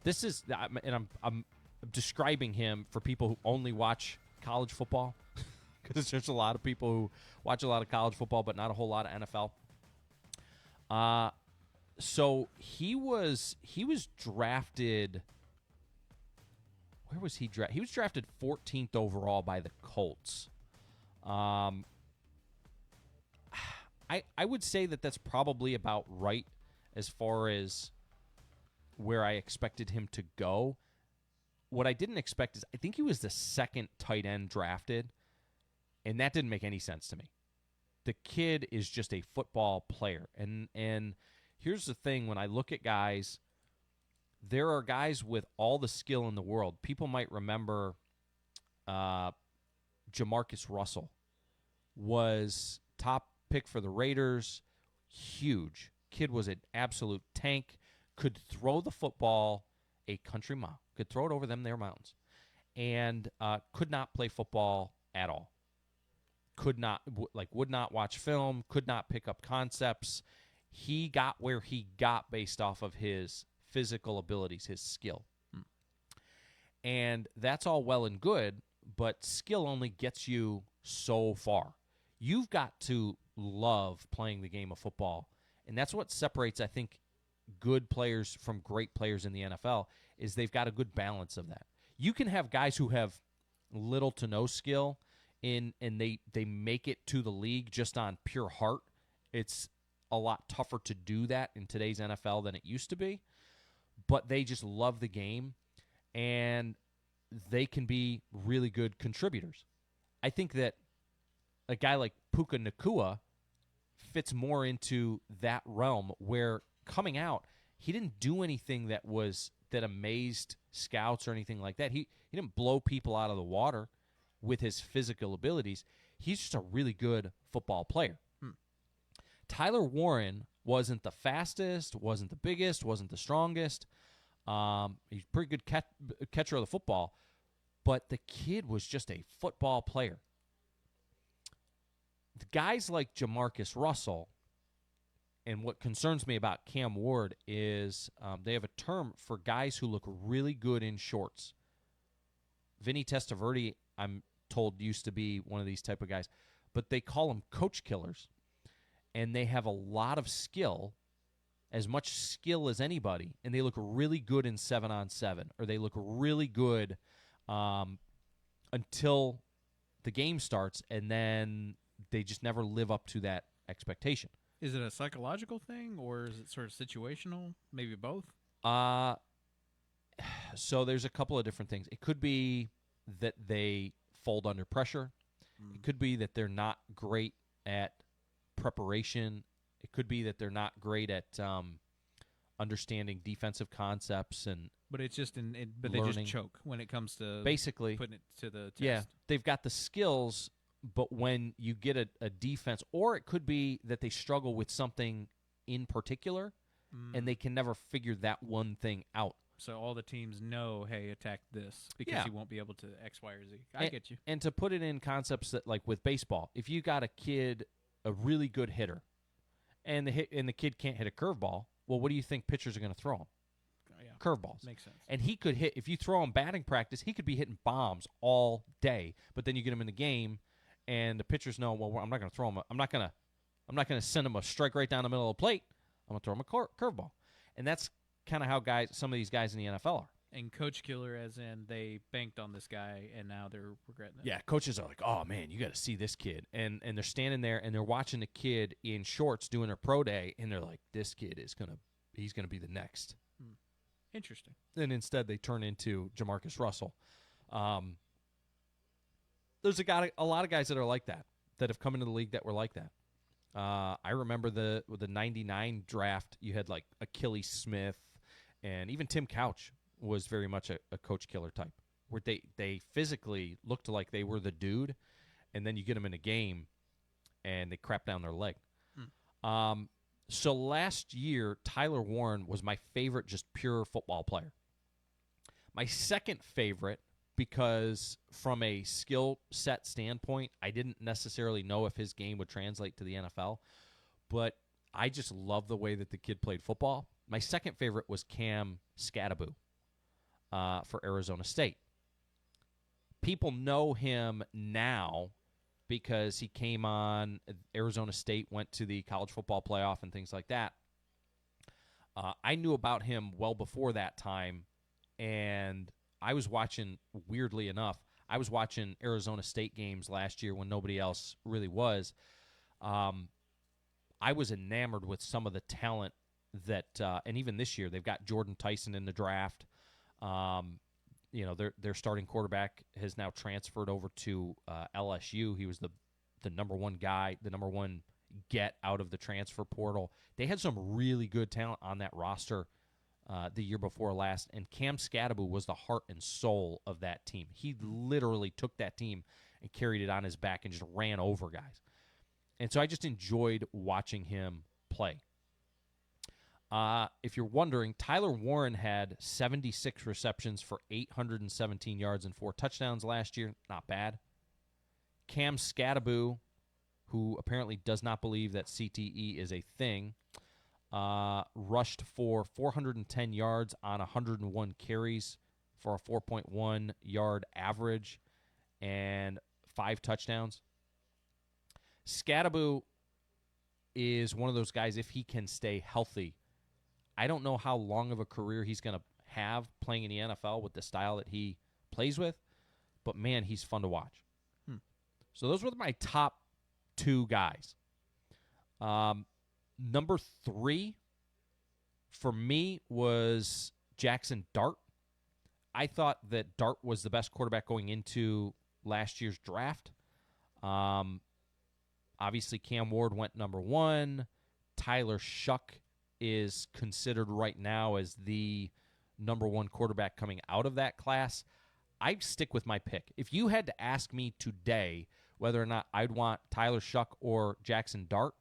describing him for people who only watch college football, because there's a lot of people who watch a lot of college football but not a whole lot of NFL. So he was drafted. Where was he drafted? He was drafted 14th overall by the Colts. I would say that's probably about right as far as where I expected him to go. What I didn't expect is I think he was the second tight end drafted, and that didn't make any sense to me. The kid is just a football player. And here's the thing, when I look at guys, there are guys with all the skill in the world. People might remember Jamarcus Russell was top pick for the Raiders. Huge. Kid was an absolute tank. could throw the football a country mile, could throw it over them their mountains, and could not play football at all. Would not watch film, could not pick up concepts. He got where he got based off of his physical abilities, his skill. And that's all well and good, but skill only gets you so far. You've got to love playing the game of football, and that's what separates, I think, good players from great players in the NFL, is they've got a good balance of that. You can have guys who have little to no skill, and they make it to the league just on pure heart. It's a lot tougher to do that in today's NFL than it used to be, but they just love the game, and they can be really good contributors. I think that a guy like Puka Nacua fits more into that realm, where coming out, he didn't do anything that amazed scouts or anything like that. He didn't blow people out of the water with his physical abilities. He's just a really good football player. Tyler Warren wasn't the fastest, wasn't the biggest, wasn't the strongest. He's a pretty good catcher of the football, but the kid was just a football player. The guys like Jamarcus Russell, and what concerns me about Cam Ward is they have a term for guys who look really good in shorts. Vinny Testaverde, I'm told, used to be one of these type of guys, but they call them coach killers, and they have a lot of skill, as much skill as anybody, and they look really good in 7-on-7, or they look really good until the game starts, and then they just never live up to that expectation. Is it a psychological thing, or is it sort of situational? Maybe both? So there's a couple of different things. It could be that they fold under pressure. It could be that they're not great at preparation. It could be that they're not great at understanding defensive concepts, but it's just but learning. They just choke when it comes to basically putting it to the test. Yeah, they've got the skills, but when you get a defense, or it could be that they struggle with something in particular, and they can never figure that one thing out. So all the teams know, hey, attack this, because you won't be able to X, Y, or Z. I get you. And to put it in concepts that, like with baseball, if you got a kid, a really good hitter, and the kid can't hit a curveball, well, what do you think pitchers are going to throw him? Curveballs. Makes sense. And he could hit, if you throw him batting practice, he could be hitting bombs all day, but then you get him in the game, and the pitchers know, well, I'm not going to throw him. I'm not going to send him a strike right down the middle of the plate. I'm going to throw him a curveball. And that's kind of how some of these guys in the NFL are. And coach killer, as in they banked on this guy, and now they're regretting it. Yeah, coaches are like, oh, man, you got to see this kid. And they're standing there, and they're watching the kid in shorts doing their pro day, and they're like, this kid he's going to be the next. Interesting. And instead they turn into Jamarcus Russell. There's a lot of guys that are like that have come into the league that were like that. I remember with the 99 draft, you had like Achilles Smith, and even Tim Couch was very much a coach killer type, where they physically looked like they were the dude, and then you get them in a game, and they crap down their leg. So last year, Tyler Warren was my favorite just pure football player. My second favorite, because from a skill set standpoint, I didn't necessarily know if his game would translate to the NFL, but I just love the way that the kid played football. My second favorite was Cam Scadaboo for Arizona State. People know him now because he came on, Arizona State went to the college football playoff and things like that. I knew about him well before that time, and I was watching, weirdly enough, I was watching Arizona State games last year when nobody else really was. I was enamored with some of the talent that, and even this year, they've got Jordan Tyson in the draft. Their starting quarterback has now transferred over to LSU. He was the number one guy, the number one get out of the transfer portal. They had some really good talent on that roster the year before last, and Cam Scadaboo was the heart and soul of that team. He literally took that team and carried it on his back and just ran over guys. And so I just enjoyed watching him play. If you're wondering, Tyler Warren had 76 receptions for 817 yards and 4 touchdowns last year. Not bad. Cam Scattaboo, who apparently does not believe that CTE is a thing, rushed for 410 yards on 101 carries for a 4.1 yard average and 5 touchdowns. Scattaboo is one of those guys, if he can stay healthy, I don't know how long of a career he's going to have playing in the NFL with the style that he plays with, but man, he's fun to watch. So those were my top 2 guys. Number 3 for me was Jackson Dart. I thought that Dart was the best quarterback going into last year's draft. Obviously, Cam Ward went number 1. Tyler Shuck is considered right now as the number 1 quarterback coming out of that class. I'd stick with my pick. If you had to ask me today whether or not I'd want Tyler Shuck or Jackson Dart,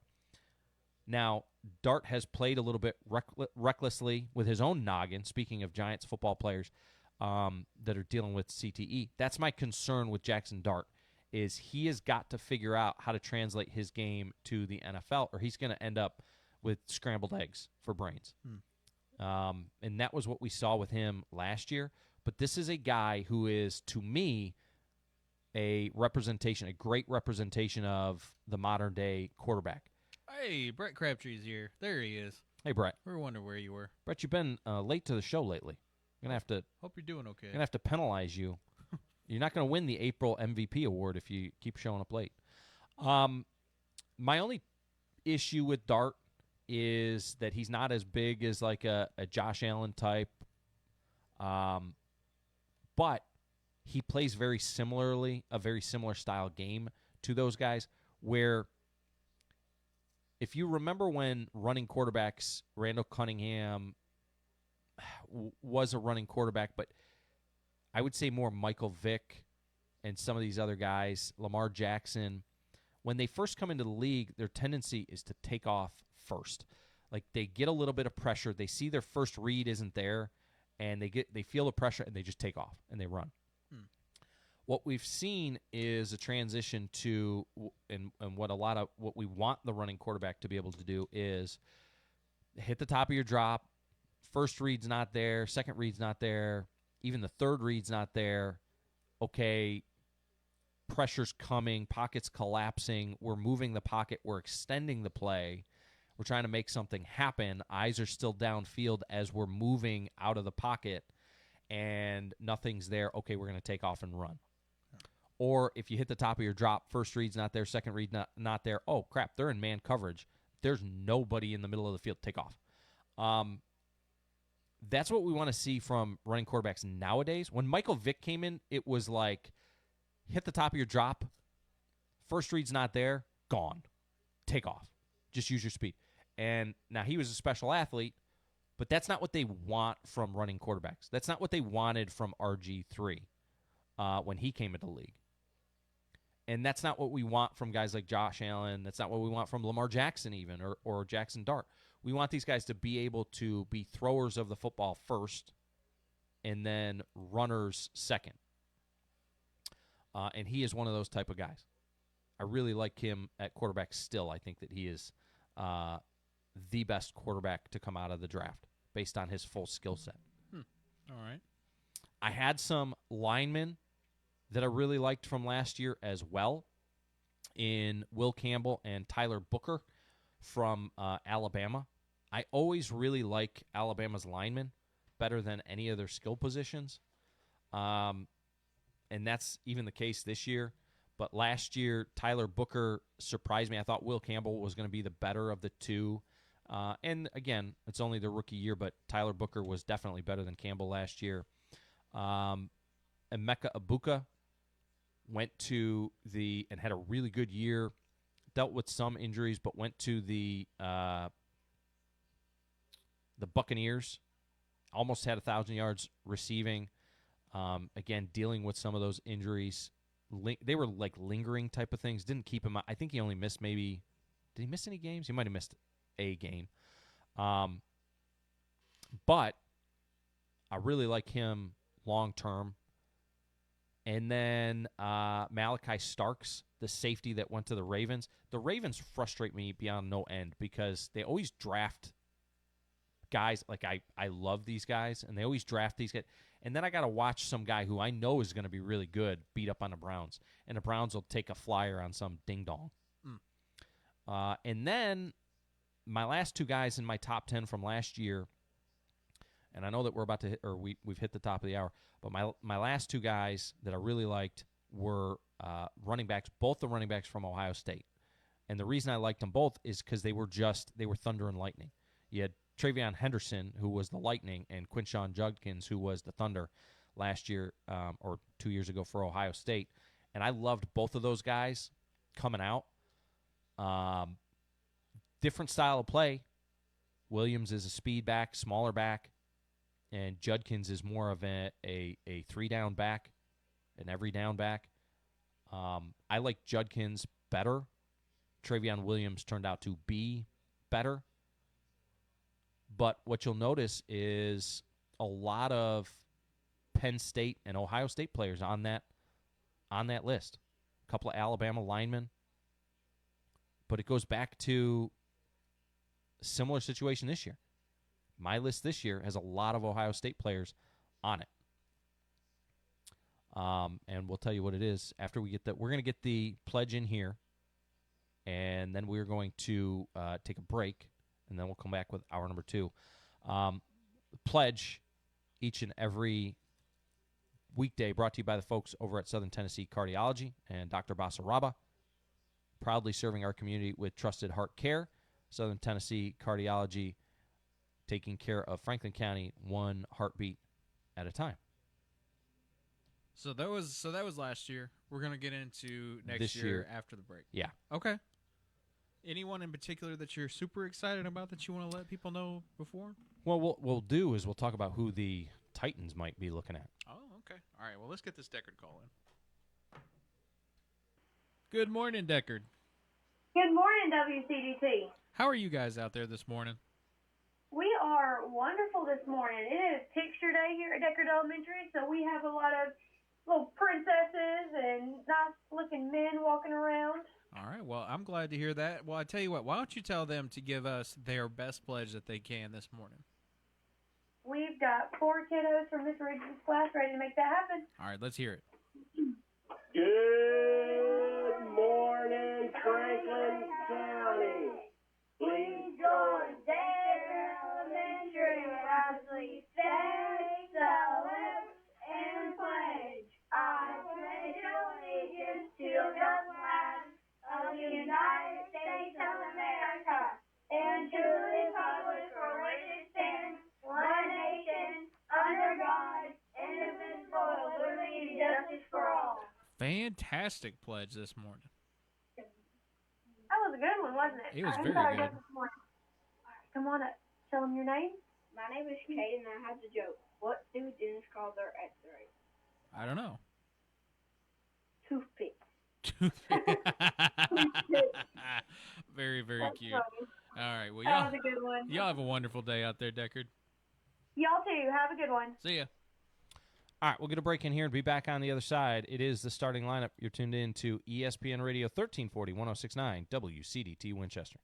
now, Dart has played a little bit recklessly with his own noggin, speaking of Giants football players that are dealing with CTE. That's my concern with Jackson Dart, is he has got to figure out how to translate his game to the NFL, or he's going to end up with scrambled eggs for brains. And that was what we saw with him last year. But this is a guy who is, to me, a great representation of the modern-day quarterback. Hey, Brett Crabtree's here. There he is. Hey, Brett. We were wondering where you were. Brett, you've been late to the show lately. I'm gonna have to. Hope you're doing okay. Gonna have to penalize you. You're not gonna win the April MVP award if you keep showing up late. My only issue with Dart is that he's not as big as like a Josh Allen type, but he plays very similar style game to those guys, where if you remember when running quarterbacks, Randall Cunningham was a running quarterback, but I would say more Michael Vick and some of these other guys, Lamar Jackson, when they first come into the league, their tendency is to take off first. Like, they get a little bit of pressure, they see their first read isn't there, and they feel the pressure and they just take off and they run. What we've seen is a transition to, and what we want the running quarterback to be able to do is hit the top of your drop. First read's not there. Second read's not there. Even the third read's not there. Okay, pressure's coming. Pocket's collapsing. We're moving the pocket. We're extending the play. We're trying to make something happen. Eyes are still downfield as we're moving out of the pocket, and nothing's there. Okay, we're going to take off and run. Or if you hit the top of your drop, first read's not there, second read not there. Oh, crap, they're in man coverage. There's nobody in the middle of the field. Take off. That's what we want to see from running quarterbacks nowadays. When Michael Vick came in, it was like hit the top of your drop, first read's not there, gone. Take off. Just use your speed. And now he was a special athlete, but that's not what they want from running quarterbacks. That's not what they wanted from RG3 when he came into the league. And that's not what we want from guys like Josh Allen. That's not what we want from Lamar Jackson even, or Jackson Dart. We want these guys to be able to be throwers of the football first and then runners second. And he is one of those type of guys. I really like him at quarterback still. I think that he is the best quarterback to come out of the draft based on his full skill set. All right. I had some linemen that I really liked from last year as well in Will Campbell and Tyler Booker from Alabama. I always really like Alabama's linemen better than any of their skill positions. And that's even the case this year. But last year, Tyler Booker surprised me. I thought Will Campbell was going to be the better of the two. And again, it's only the rookie year, but Tyler Booker was definitely better than Campbell last year. Emeka Ibuka went to and had a really good year, dealt with some injuries, but went to the Buccaneers, almost had 1,000 yards receiving. Again, dealing with some of those injuries. They were like lingering type of things. Didn't keep him out. I think he only missed did he miss any games? He might have missed a game. But I really like him long term. And then Malachi Starks, the safety that went to the Ravens. The Ravens frustrate me beyond no end because they always draft guys. Like, I love these guys, and they always draft these guys. And then I got to watch some guy who I know is going to be really good beat up on the Browns. And the Browns will take a flyer on some ding-dong. And then my last two guys in my top 10 from last year, and I know that we're about to hit, or we've hit the top of the hour, but my last two guys that I really liked were running backs, both the running backs from Ohio State. And the reason I liked them both is because they were thunder and lightning. You had Travion Henderson, who was the Lightning, and Quinshon Judkins, who was the Thunder last year or 2 years ago for Ohio State. And I loved both of those guys coming out. Different style of play. Williams is a speed back, smaller back, and Judkins is more of a three-down back, an every-down back. I like Judkins better. Travion Williams turned out to be better. But what you'll notice is a lot of Penn State and Ohio State players on that list. A couple of Alabama linemen. But it goes back to a similar situation this year. My list this year has a lot of Ohio State players on it. And we'll tell you what it is after we get that. We're going to get the pledge in here, and then we're going to take a break, and then we'll come back with hour number 2. The pledge each and every weekday brought to you by the folks over at Southern Tennessee Cardiology and Dr. Basaraba, proudly serving our community with trusted heart care. Southern Tennessee Cardiology, taking care of Franklin County one heartbeat at a time. So that was last year. We're going to get into next year after the break. Yeah. Okay. Anyone in particular that you're super excited about that you want to let people know before? Well, what we'll do is we'll talk about who the Titans might be looking at. Oh, okay. All right. Well, let's get this Deckard call in. Good morning, Deckard. Good morning, WCDT. How are you guys out there this morning? We are wonderful this morning. It is picture day here at Deckard Elementary, so we have a lot of little princesses and nice-looking men walking around. All right. Well, I'm glad to hear that. Well, I tell you what, why don't you tell them to give us their best pledge that they can this morning? We've got 4 kiddos from Miss Ridge's class ready to make that happen. All right, let's hear it. Good morning, Franklin County. Please join Deckard Elementary as we say, salute, and pledge. I pledge allegiance to the flag of the United States of America and to the republic for which it stands, one nation, under God, indivisible, with liberty and justice for all. Fantastic pledge this morning. That was a good one, wasn't it? It was very good. All right, come on up. Tell them your name. My name is Kate, and I have the joke. What do dentists call their X-ray? I don't know. Toothpick. Very, very That's cute. funny. All right. Well, That was a good one. y'all have a wonderful day out there, Deckard. Y'all too. Have a good one. See ya. All right, we'll get a break in here and be back on the other side. It is the starting lineup. You're tuned in to ESPN Radio 1340, 1069, WCDT Winchester.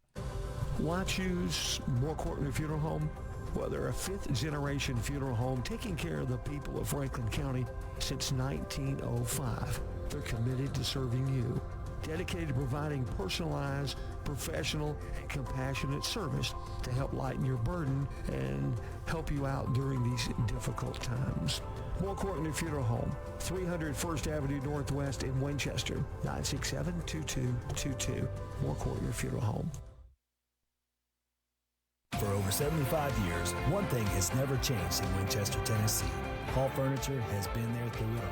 Why choose More Courtney Funeral Home? Well, they're a 5th-generation funeral home taking care of the people of Franklin County since 1905. They're committed to serving you, dedicated to providing personalized, professional, and compassionate service to help lighten your burden and help you out during these difficult times. More Courtney Funeral Home, 300 First Avenue Northwest in Winchester, 967-2222. More Courtney Funeral Home. For over 75 years, one thing has never changed in Winchester, Tennessee. Hall Furniture has been there through it all.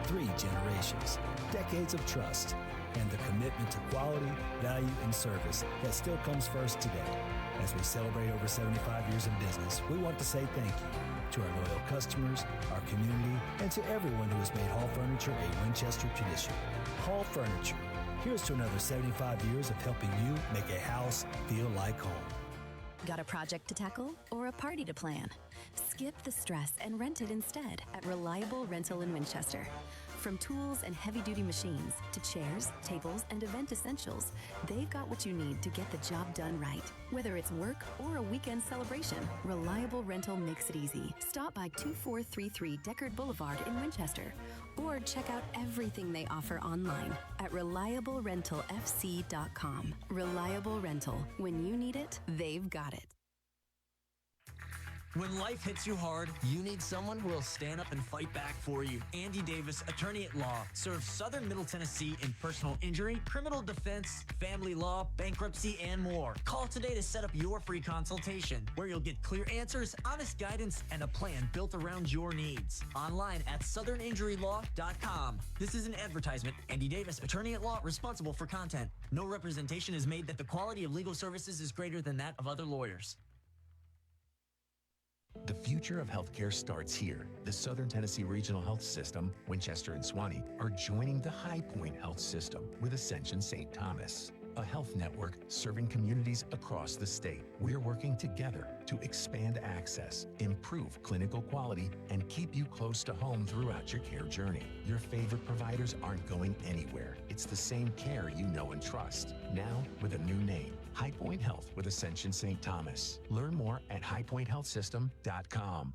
3 generations, decades of trust, and the commitment to quality, value, and service that still comes first today. As we celebrate over 75 years in business, we want to say thank you to our loyal customers, our community, and to everyone who has made Hall Furniture a Winchester tradition. Hall Furniture, here's to another 75 years of helping you make a house feel like home. Got a project to tackle or a party to plan? Skip the stress and rent it instead at Reliable Rental in Winchester. From tools and heavy-duty machines to chairs, tables, and event essentials, they've got what you need to get the job done right. Whether it's work or a weekend celebration, Reliable Rental makes it easy. Stop by 2433 Deckard Boulevard in Winchester or check out everything they offer online at ReliableRentalFC.com. Reliable Rental. When you need it, they've got it. When life hits you hard, you need someone who will stand up and fight back for you. Andy Davis, attorney at law, serves Southern Middle Tennessee in personal injury, criminal defense, family law, bankruptcy, and more. Call today to set up your free consultation, where you'll get clear answers, honest guidance, and a plan built around your needs. Online at southerninjurylaw.com. This is an advertisement. Andy Davis, attorney at law, responsible for content. No representation is made that the quality of legal services is greater than that of other lawyers. The future of healthcare starts here. The Southern Tennessee Regional Health System, Winchester and Suwanee, are joining the High Point Health System with Ascension St. Thomas, a health network serving communities across the state. We're working together to expand access, improve clinical quality, and keep you close to home throughout your care journey. Your favorite providers aren't going anywhere. It's the same care you know and trust, now with a new name. High Point Health with Ascension St. Thomas. Learn more at highpointhealthsystem.com.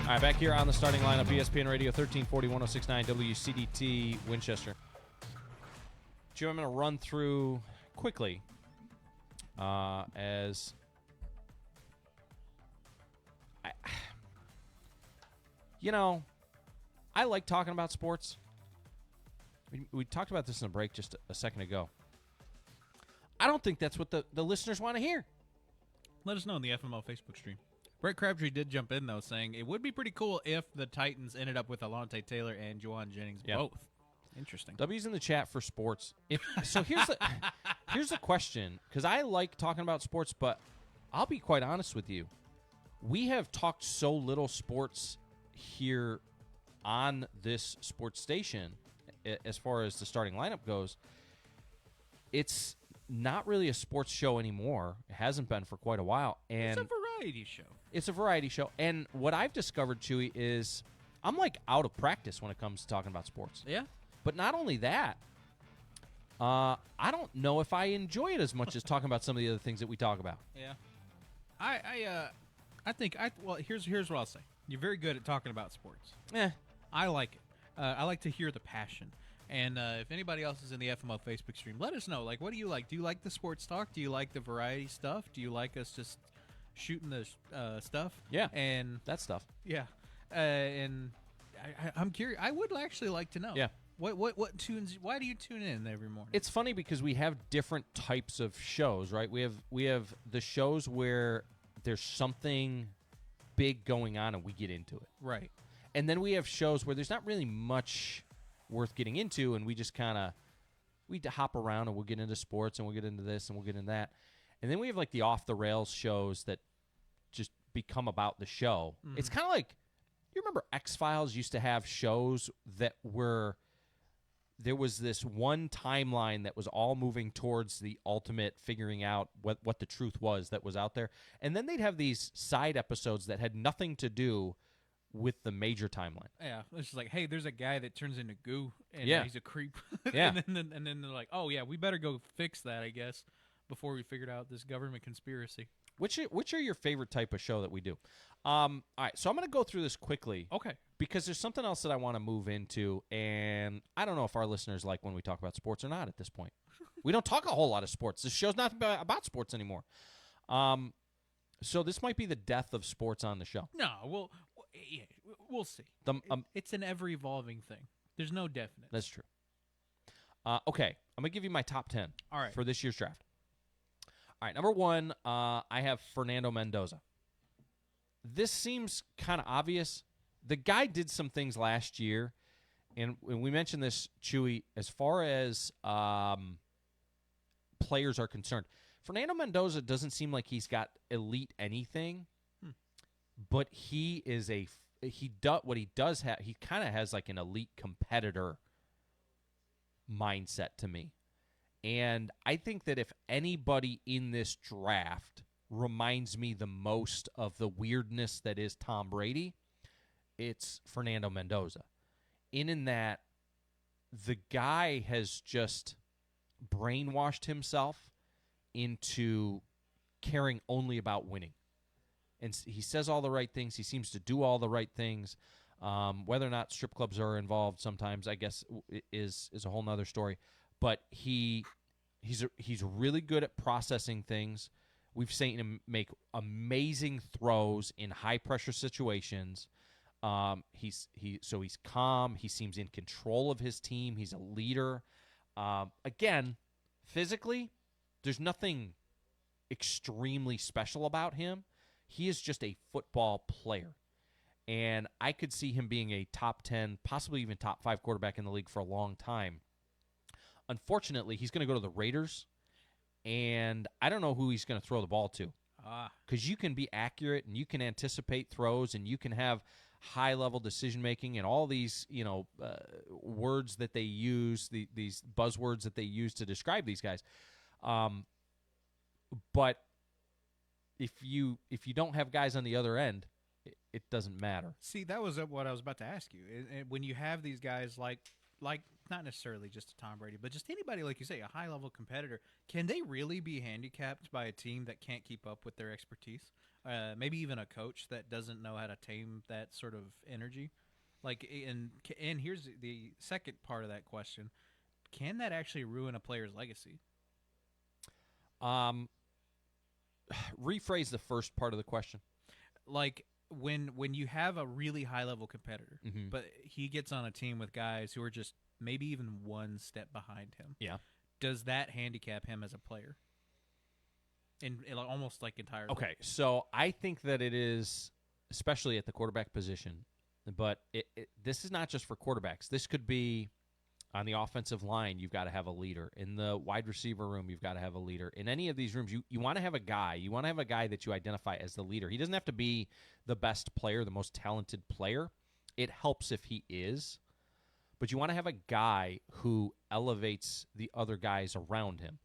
All right, back here on the starting lineup, ESPN Radio 1340, 106.9 WCDT, Winchester. Jim, I'm going to run through quickly as I like talking about sports. We talked about this in the break just a second ago. I don't think that's what the listeners want to hear. Let us know in the FMO Facebook stream. Brett Crabtree did jump in, though, saying it would be pretty cool if the Titans ended up with Alontae Taylor and Juwan Jennings both. Interesting. W's in the chat for sports. So here's the question, because I like talking about sports, but I'll be quite honest with you. We have talked so little sports here on this sports station as far as the starting lineup goes. It's not really a sports show anymore. It hasn't been for quite a while. And it's a variety show. It's a variety show. And what I've discovered, Chewy, is I'm like out of practice when it comes to talking about sports. Yeah. But not only that, I don't know if I enjoy it as much as talking about some of the other things that we talk about. Yeah. I think here's what I'll say. You're very good at talking about sports. I like it. I like to hear the passion. And if anybody else is in the FMO Facebook stream, let us know. Like, what do you like? Do you like the sports talk? Do you like the variety stuff? Do you like us just shooting the stuff? Yeah, and that stuff. Yeah, and I'm curious. I would actually like to know. Yeah. What tunes? Why do you tune in every morning? It's funny because we have different types of shows, right? We have the shows where there's something big going on and we get into it, right? And then we have shows where there's not really much worth getting into, and we just kind of hop around and we'll get into sports and we'll get into this and we'll get into that. And then we have like the off the rails shows that just become about the show. Mm-hmm. It's kind of like, you remember X-Files used to have shows that were, there was this one timeline that was all moving towards the ultimate figuring out what the truth was that was out there. And then they'd have these side episodes that had nothing to do with the major timeline. Yeah, it's just like, hey, there's a guy that turns into goo, and he's a creep. Yeah. and then they're like, oh, yeah, we better go fix that, I guess, before we figured out this government conspiracy. Which are your favorite type of show that we do? All right, so I'm going to go through this quickly. Okay. Because there's something else that I want to move into, and I don't know if our listeners like when we talk about sports or not at this point. We don't talk a whole lot of sports. This show's not about sports anymore. So this might be the death of sports on the show. No, we'll see. It's an ever-evolving thing. There's no definite. That's true. Okay, I'm going to give you my top 10 for this year's draft. All right, number 1, I have Fernando Mendoza. This seems kind of obvious. The guy did some things last year, and we mentioned this, Chewy, as far as players are concerned, Fernando Mendoza doesn't seem like he's got elite anything, but he is what he does have. He kind of has like an elite competitor mindset to me. And I think that if anybody in this draft reminds me the most of the weirdness that is Tom Brady, it's Fernando Mendoza. In that the guy has just brainwashed himself into caring only about winning. And he says all the right things. He seems to do all the right things. Whether or not strip clubs are involved sometimes, I guess, is a whole nother story. But he's really good at processing things. We've seen him make amazing throws in high-pressure situations. He's calm. He seems in control of his team. He's a leader. Again, physically, there's nothing extremely special about him. He is just a football player. And I could see him being a top 10, possibly even top 5 quarterback in the league for a long time. Unfortunately, he's going to go to the Raiders, and I don't know who he's going to throw the ball to. Because you can be accurate, and you can anticipate throws, and you can have high-level decision-making and all these, words that they use, these buzzwords that they use to describe these guys. But if you don't have guys on the other end, it doesn't matter. See, that was what I was about to ask you. When you have these guys like not necessarily just a Tom Brady, but just anybody, like you say, a high-level competitor, can they really be handicapped by a team that can't keep up with their expertise? Maybe even a coach that doesn't know how to tame that sort of energy? And here's the second part of that question. Can that actually ruin a player's legacy? Rephrase the first part of the question. Like, when you have a really high-level competitor, but he gets on a team with guys who are just maybe even one step behind him, does that handicap him as a player? Almost like entirely. Okay, so I think that it is, especially at the quarterback position, but this is not just for quarterbacks. This could be on the offensive line. You've got to have a leader. In the wide receiver room, you've got to have a leader. In any of these rooms, you want to have a guy. You want to have a guy that you identify as the leader. He doesn't have to be the best player, the most talented player. It helps if he is. But you want to have a guy who elevates the other guys around him.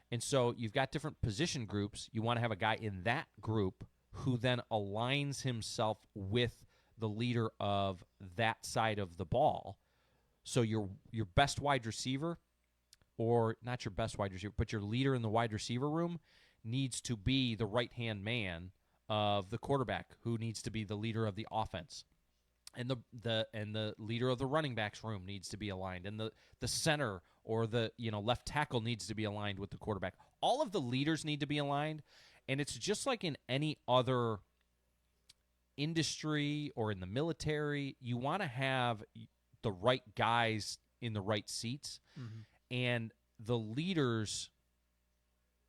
And so you've got different position groups. You want to have a guy in that group who then aligns himself with the leader of that side of the ball. So your best wide receiver, or not your best wide receiver, but your leader in the wide receiver room needs to be the right-hand man of the quarterback, who needs to be the leader of the offense. And the leader of the running backs room needs to be aligned, and the center or the left tackle needs to be aligned with the quarterback. All of the leaders need to be aligned, and it's just like in any other industry or in the military. You want to have the right guys in the right seats, and the leaders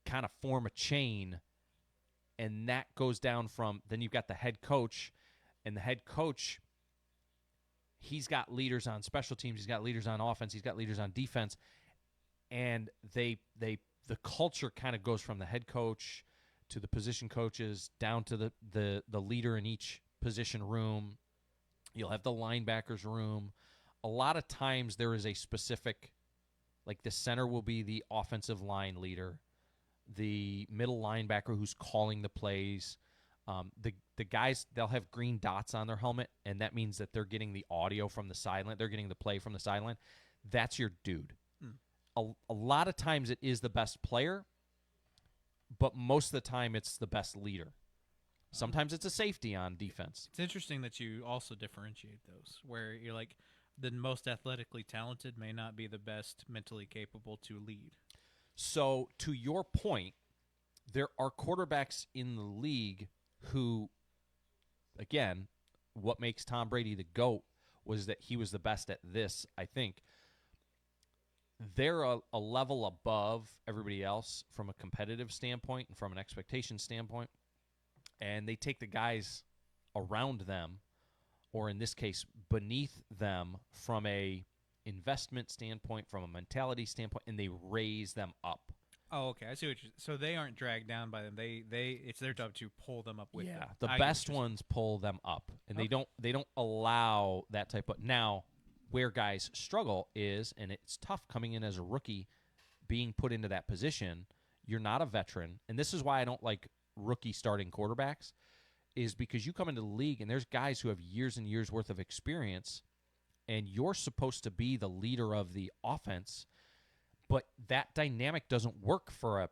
kind of form a chain, and that goes down from, then you've got the head coach, and the head coach, he's got leaders on special teams, he's got leaders on offense, he's got leaders on defense, and the culture kind of goes from the head coach to the position coaches down to the leader in each position room. You'll have the linebackers room. A lot of times there is a specific, like the center will be the offensive line leader, the middle linebacker who's calling the plays. The guys, they'll have green dots on their helmet, and that means that they're getting the audio from the sideline. They're getting the play from the sideline. That's your dude. A lot of times it is the best player, but most of the time it's the best leader. Sometimes it's a safety on defense. It's interesting that you also differentiate those, where you're like, the most athletically talented may not be the best mentally capable to lead. So, to your point, there are quarterbacks in the league who, again, what makes Tom Brady the GOAT was that he was the best at this, I think. They're a level above everybody else from a competitive standpoint and from an expectation standpoint, and they take the guys around them or in this case, beneath them from a investment standpoint, from a mentality standpoint, and they raise them up. Oh, okay. I see what you. So they aren't dragged down by them. It's their job to pull them up with them. The best ones pull them up, and they don't allow that type of. Now, where guys struggle is, and it's tough coming in as a rookie, being put into that position. You're not a veteran, and this is why I don't like rookie starting quarterbacks, is because you come into the league and there's guys who have years and years worth of experience, and you're supposed to be the leader of the offense, but that dynamic doesn't work for a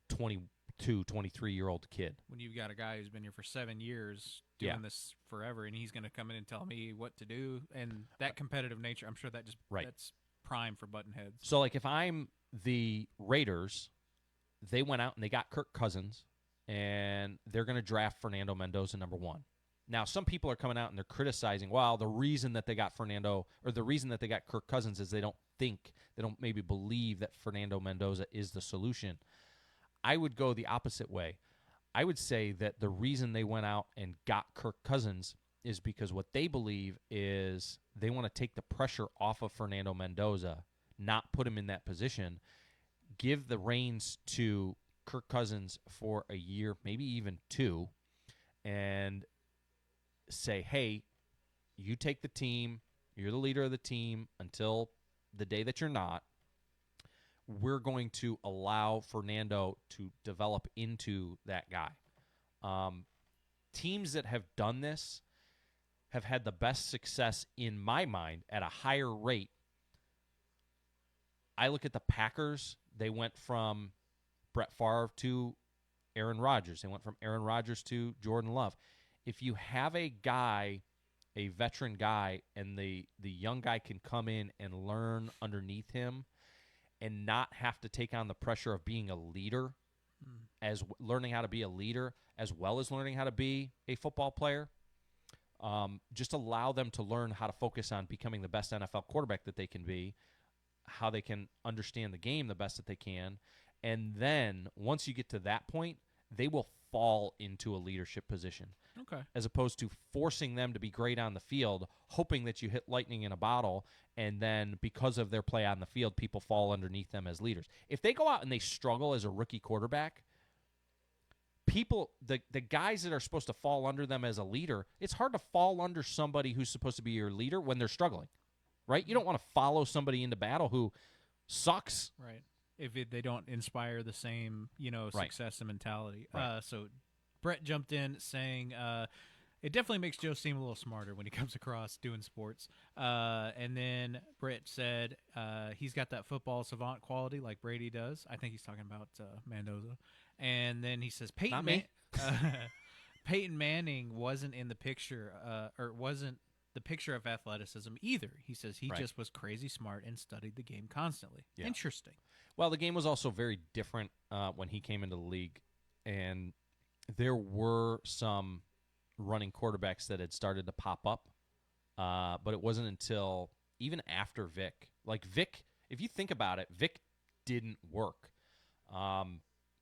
22, 23-year-old kid. When you've got a guy who's been here for 7 years doing this forever, and he's going to come in and tell me what to do, and that competitive nature, I'm sure that just that's prime for button heads. So, like, if I'm the Raiders, they went out and they got Kirk Cousins, and they're going to draft Fernando Mendoza number 1. Now, some people are coming out and they're criticizing, well, the reason that they got the reason that they got Kirk Cousins is they don't maybe believe that Fernando Mendoza is the solution. I would go the opposite way. I would say that the reason they went out and got Kirk Cousins is because what they believe is they want to take the pressure off of Fernando Mendoza, not put him in that position, give the reins to Kirk Cousins for a year, maybe even 2, and say, hey, you take the team, you're the leader of the team until the day that you're not. We're going to allow Fernando to develop into that guy. Teams that have done this have had the best success, in my mind, at a higher rate. I look at the Packers. They went from Brett Favre to Aaron Rodgers. They went from Aaron Rodgers to Jordan Love. If you have a guy, a veteran guy, and the young guy can come in and learn underneath him and not have to take on the pressure of being a leader, as learning how to be a leader, as well as learning how to be a football player, just allow them to learn how to focus on becoming the best NFL quarterback that they can be, how they can understand the game the best that they can. And then once you get to that point, they will fall into a leadership position. Okay. As opposed to forcing them to be great on the field, hoping that you hit lightning in a bottle, and then because of their play on the field, people fall underneath them as leaders. If they go out and they struggle as a rookie quarterback, the guys that are supposed to fall under them as a leader, it's hard to fall under somebody who's supposed to be your leader when they're struggling, right? You don't want to follow somebody into battle who sucks. Right. If they don't inspire the same, success and mentality. Right. So Brett jumped in saying it definitely makes Joe seem a little smarter when he comes across doing sports. And then Brett said he's got that football savant quality like Brady does. I think he's talking about Mendoza. And then he says Peyton Manning wasn't in the picture or wasn't the picture of athleticism either. He says he just was crazy smart and studied the game constantly. Yeah. Interesting. Well, the game was also very different when he came into the league, and there were some running quarterbacks that had started to pop up, but it wasn't until even after Vic. Like Vic, if you think about it, Vic didn't work.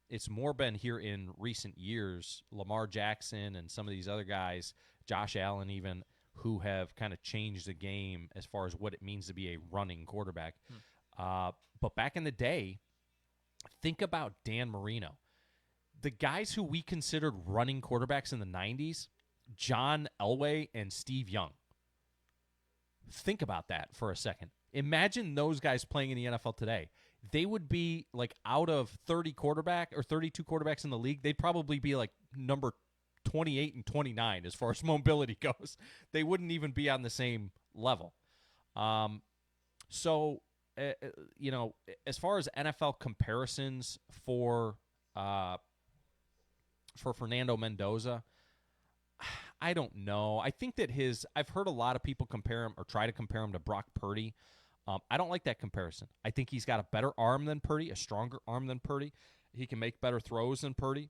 It's more been here in recent years, Lamar Jackson and some of these other guys, Josh Allen even, who have kind of changed the game as far as what it means to be a running quarterback. But back in the day, think about Dan Marino. The guys who we considered running quarterbacks in the 90s, John Elway and Steve Young. Think about that for a second. Imagine those guys playing in the NFL today. They would be like out of 30 quarterback or 32 quarterbacks in the league, they'd probably be like number 28 and 29 as far as mobility goes. They wouldn't even be on the same level. So, as far as NFL comparisons for Fernando Mendoza, I don't know. I think that I've heard a lot of people compare him or try to compare him to Brock Purdy. I don't like that comparison. I think he's got a better arm than Purdy, a stronger arm than Purdy. He can make better throws than Purdy,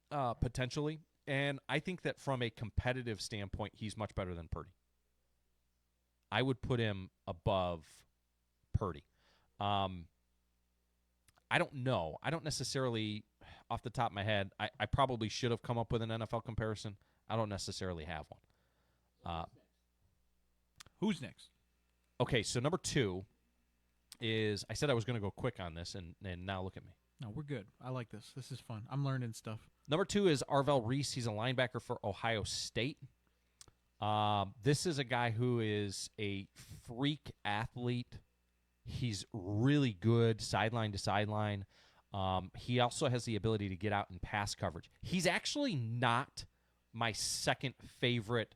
potentially. And I think that from a competitive standpoint, he's much better than Purdy. I would put him above Purdy. I don't know. I don't necessarily, off the top of my head, I probably should have come up with an NFL comparison. I don't necessarily have one. Who's next? Okay, so number 2 is, I said I was going to go quick on this, and now look at me. No, we're good. I like this. This is fun. I'm learning stuff. Number 2 is Arvell Reese. He's a linebacker for Ohio State. This is a guy who is a freak athlete. He's really good sideline to sideline. He also has the ability to get out in pass coverage. He's actually not my second favorite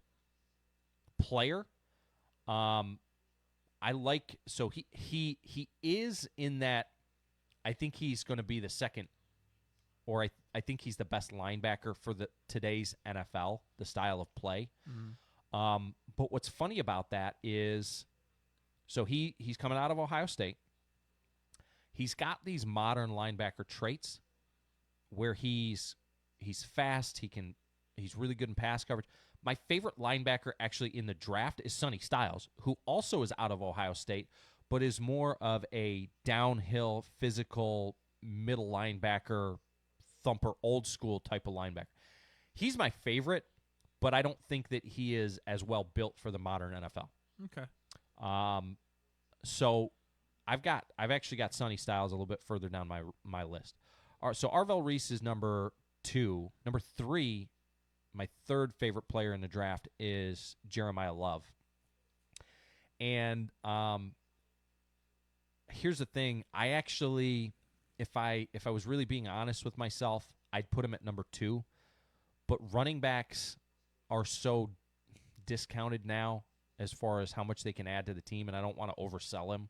player. He is in that. I think he's going to be the second, or I think he's the best linebacker for today's NFL, the style of play. Mm-hmm. But what's funny about that is, so he's coming out of Ohio State. He's got these modern linebacker traits where he's fast. He's really good in pass coverage. My favorite linebacker actually in the draft is Sonny Styles, who also is out of Ohio State, but is more of a downhill, physical, middle linebacker, thumper, old school type of linebacker. He's my favorite, but I don't think that he is as well built for the modern NFL. Okay. So I've actually got Sonny Styles a little bit further down my list. So Arvell Reese is number 2. Number 3, my third favorite player in the draft is Jeremiah Love. And here's the thing. I actually, if I was really being honest with myself, I'd put him at number 2. But running backs are so discounted now as far as how much they can add to the team, and I don't want to oversell him.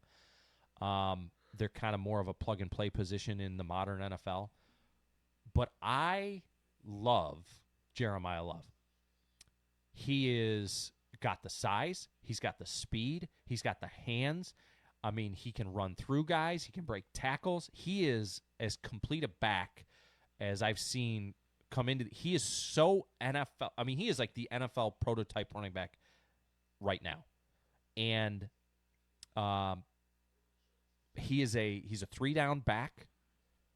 They're kind of more of a plug-and-play position in the modern NFL. But I love Jeremiah Love. He is got the size. He's got the speed. He's got the hands. I mean, he can run through guys. He can break tackles. He is as complete a back as I've seen come into. He is so NFL. I mean, he is like the NFL prototype running back right now. And he's a 3-down back.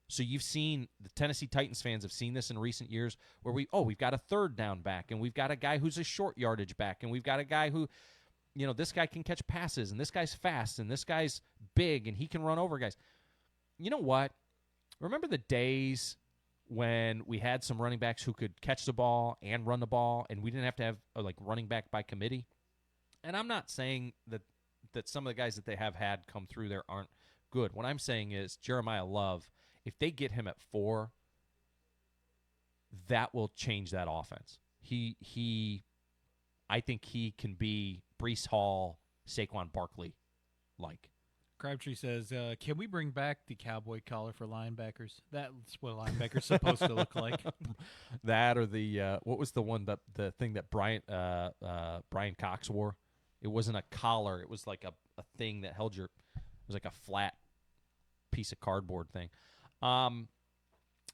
So you've seen, the Tennessee Titans fans have seen this in recent years where we've got a 3rd down back, and we've got a guy who's a short yardage back, and we've got a guy who, this guy can catch passes, and this guy's fast, and this guy's big, and he can run over guys. You know what? Remember the days when we had some running backs who could catch the ball and run the ball, and we didn't have to have running back by committee? And I'm not saying that some of the guys that they have had come through there aren't good. What I'm saying is Jeremiah Love, if they get him at 4, that will change that offense. I think he can be Breece Hall, Saquon Barkley like. Crabtree says, can we bring back the cowboy collar for linebackers? That's what a linebacker's supposed to look like. That, or the what was the thing that Brian Cox wore? It wasn't a collar. It was like a thing that held it was like a flat piece of cardboard thing.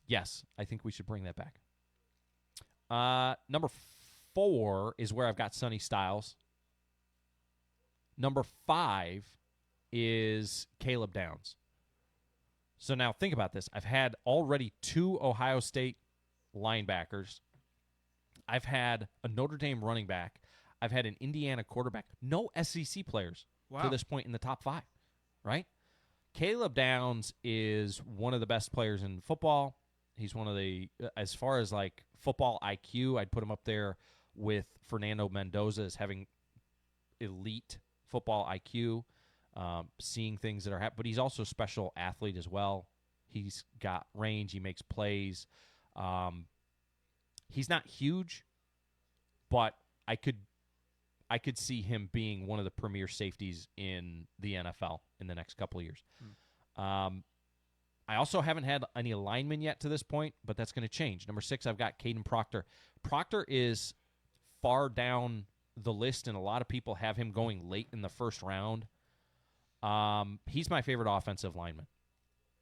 Yes, I think we should bring that back. Number 4 is where I've got Sonny Styles. Number 5 is Caleb Downs. So now think about this. I've had already 2 Ohio State linebackers. I've had a Notre Dame running back. I've had an Indiana quarterback. No SEC players to this point in the top 5, right? Caleb Downs is one of the best players in football. He's one of the, as far as like football IQ, I'd put him up there with Fernando Mendoza as having elite football IQ, seeing things that are happening. But he's also a special athlete as well. He's got range. He makes plays. He's not huge, but I could see him being one of the premier safeties in the NFL in the next couple of years. I also haven't had any linemen yet to this point, but that's going to change. Number 6, I've got Caden Proctor. Proctor is far down the list, and a lot of people have him going late in the first round. He's my favorite offensive lineman.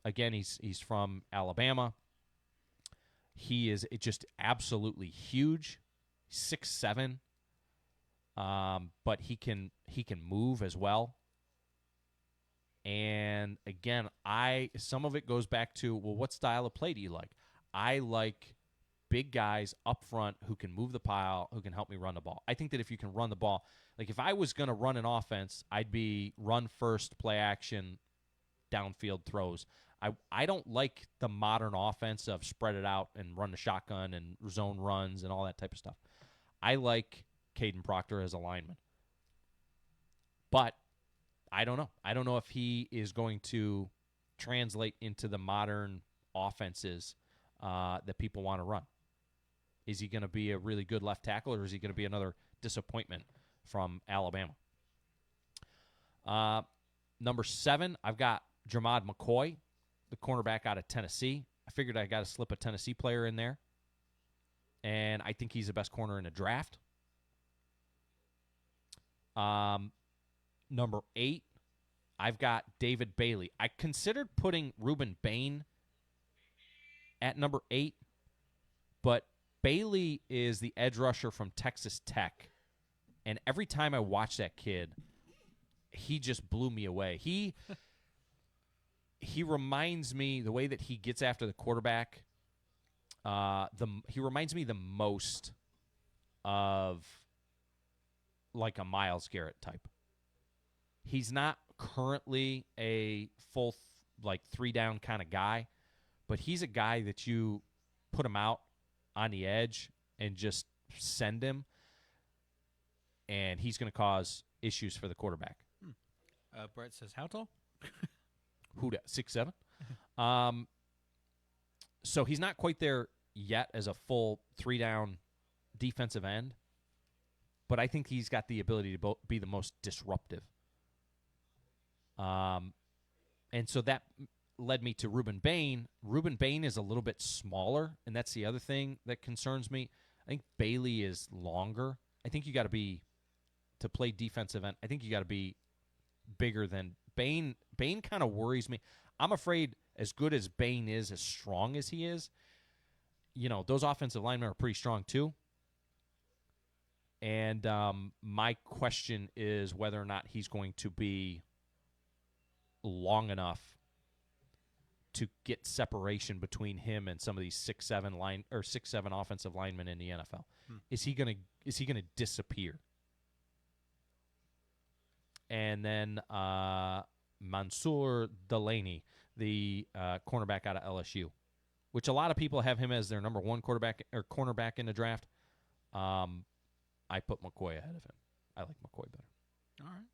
Again, he's from Alabama. He is just absolutely huge, 6'7", but he can move as well. And again, some of it goes back to, well, what style of play do you like? I like big guys up front who can move the pile, who can help me run the ball. I think that if you can run the ball, like if I was going to run an offense, I'd be run first, play action, downfield throws. I don't like the modern offense of spread it out and run the shotgun and zone runs and all that type of stuff. I like Caden Proctor as a lineman. But I don't know. I don't know if he is going to translate into the modern offenses that people want to run. Is he going to be a really good left tackle, or is he going to be another disappointment from Alabama? Number 7, I've got Jermod McCoy, the cornerback out of Tennessee. I figured I got to slip a Tennessee player in there, and I think he's the best corner in the draft. Number 8, I've got David Bailey. I considered putting Ruben Bain at number 8, but Bailey is the edge rusher from Texas Tech, and every time I watch that kid, he just blew me away. He reminds me, the way that he gets after the quarterback, he reminds me the most of like a Myles Garrett type. He's not currently a full like 3-down kind of guy, but he's a guy that you put him out on the edge and just send him, and he's going to cause issues for the quarterback. Brett says, how tall? Who dat? 6'7"? So he's not quite there yet as a full 3-down defensive end, but I think he's got the ability to be the most disruptive. And so that led me to Ruben Bain. Ruben Bain is a little bit smaller, and that's the other thing that concerns me. I think Bailey is longer. I think you got to be, to play defensive end, I think you got to be bigger than Bain. Bain kind of worries me. I'm afraid as good as Bain is, as strong as he is, you know, those offensive linemen are pretty strong too. And my question is whether or not he's going to be long enough to get separation between him and some of these 6'7" offensive linemen in the NFL. Is he gonna disappear? And then Mansour Delaney, the cornerback out of LSU, which a lot of people have him as their number 1 quarterback or cornerback in the draft. I put McCoy ahead of him. I like McCoy better. All right.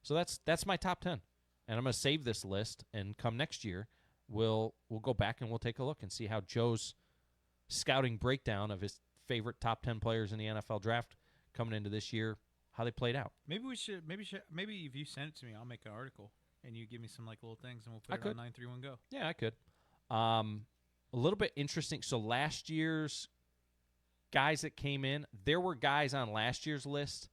So that's my top 10. And I'm going to save this list, and come next year, we'll go back and we'll take a look and see how Joe's scouting breakdown of his favorite top 10 players in the NFL draft coming into this year, how they played out. Maybe if you send it to me, I'll make an article and you give me some like little things, and we'll put it on 931 Go. Yeah, I could. A little bit interesting. So last year's guys that came in, there were guys on last year's list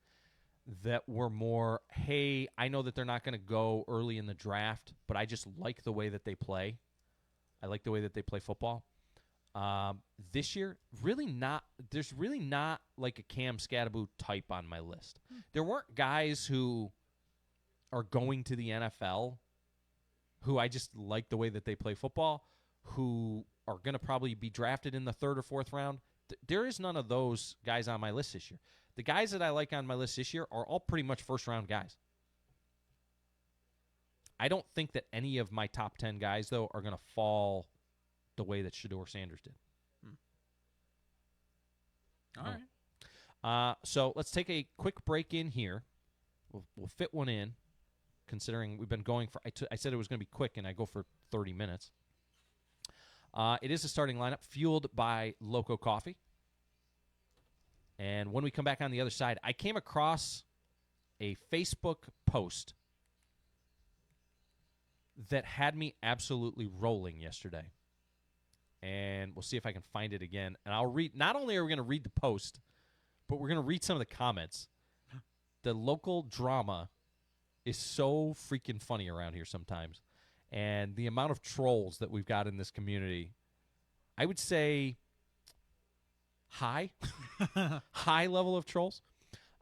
that were more, hey, I know that they're not going to go early in the draft, but I just like the way that they play. I like the way that they play football. This year, there's really not like a Cam Scatterboot type on my list. There weren't guys who are going to the NFL who I just like the way that they play football, who are going to probably be drafted in the 3rd or 4th round. There is none of those guys on my list this year. The guys that I like on my list this year are all pretty much first-round guys. I don't think that any of my top 10 guys, though, are going to fall the way that Shedeur Sanders did. All right. So let's take a quick break in here. We'll fit one in, considering we've been going for I said it was going to be quick, and I go for 30 minutes. It is a starting lineup fueled by Loco Coffee. And when we come back on the other side, I came across a Facebook post that had me absolutely rolling yesterday. And we'll see if I can find it again. And I'll read, not only are we going to read the post, but we're going to read some of the comments. The local drama is so freaking funny around here sometimes. And the amount of trolls that we've got in this community, I would say high level of trolls.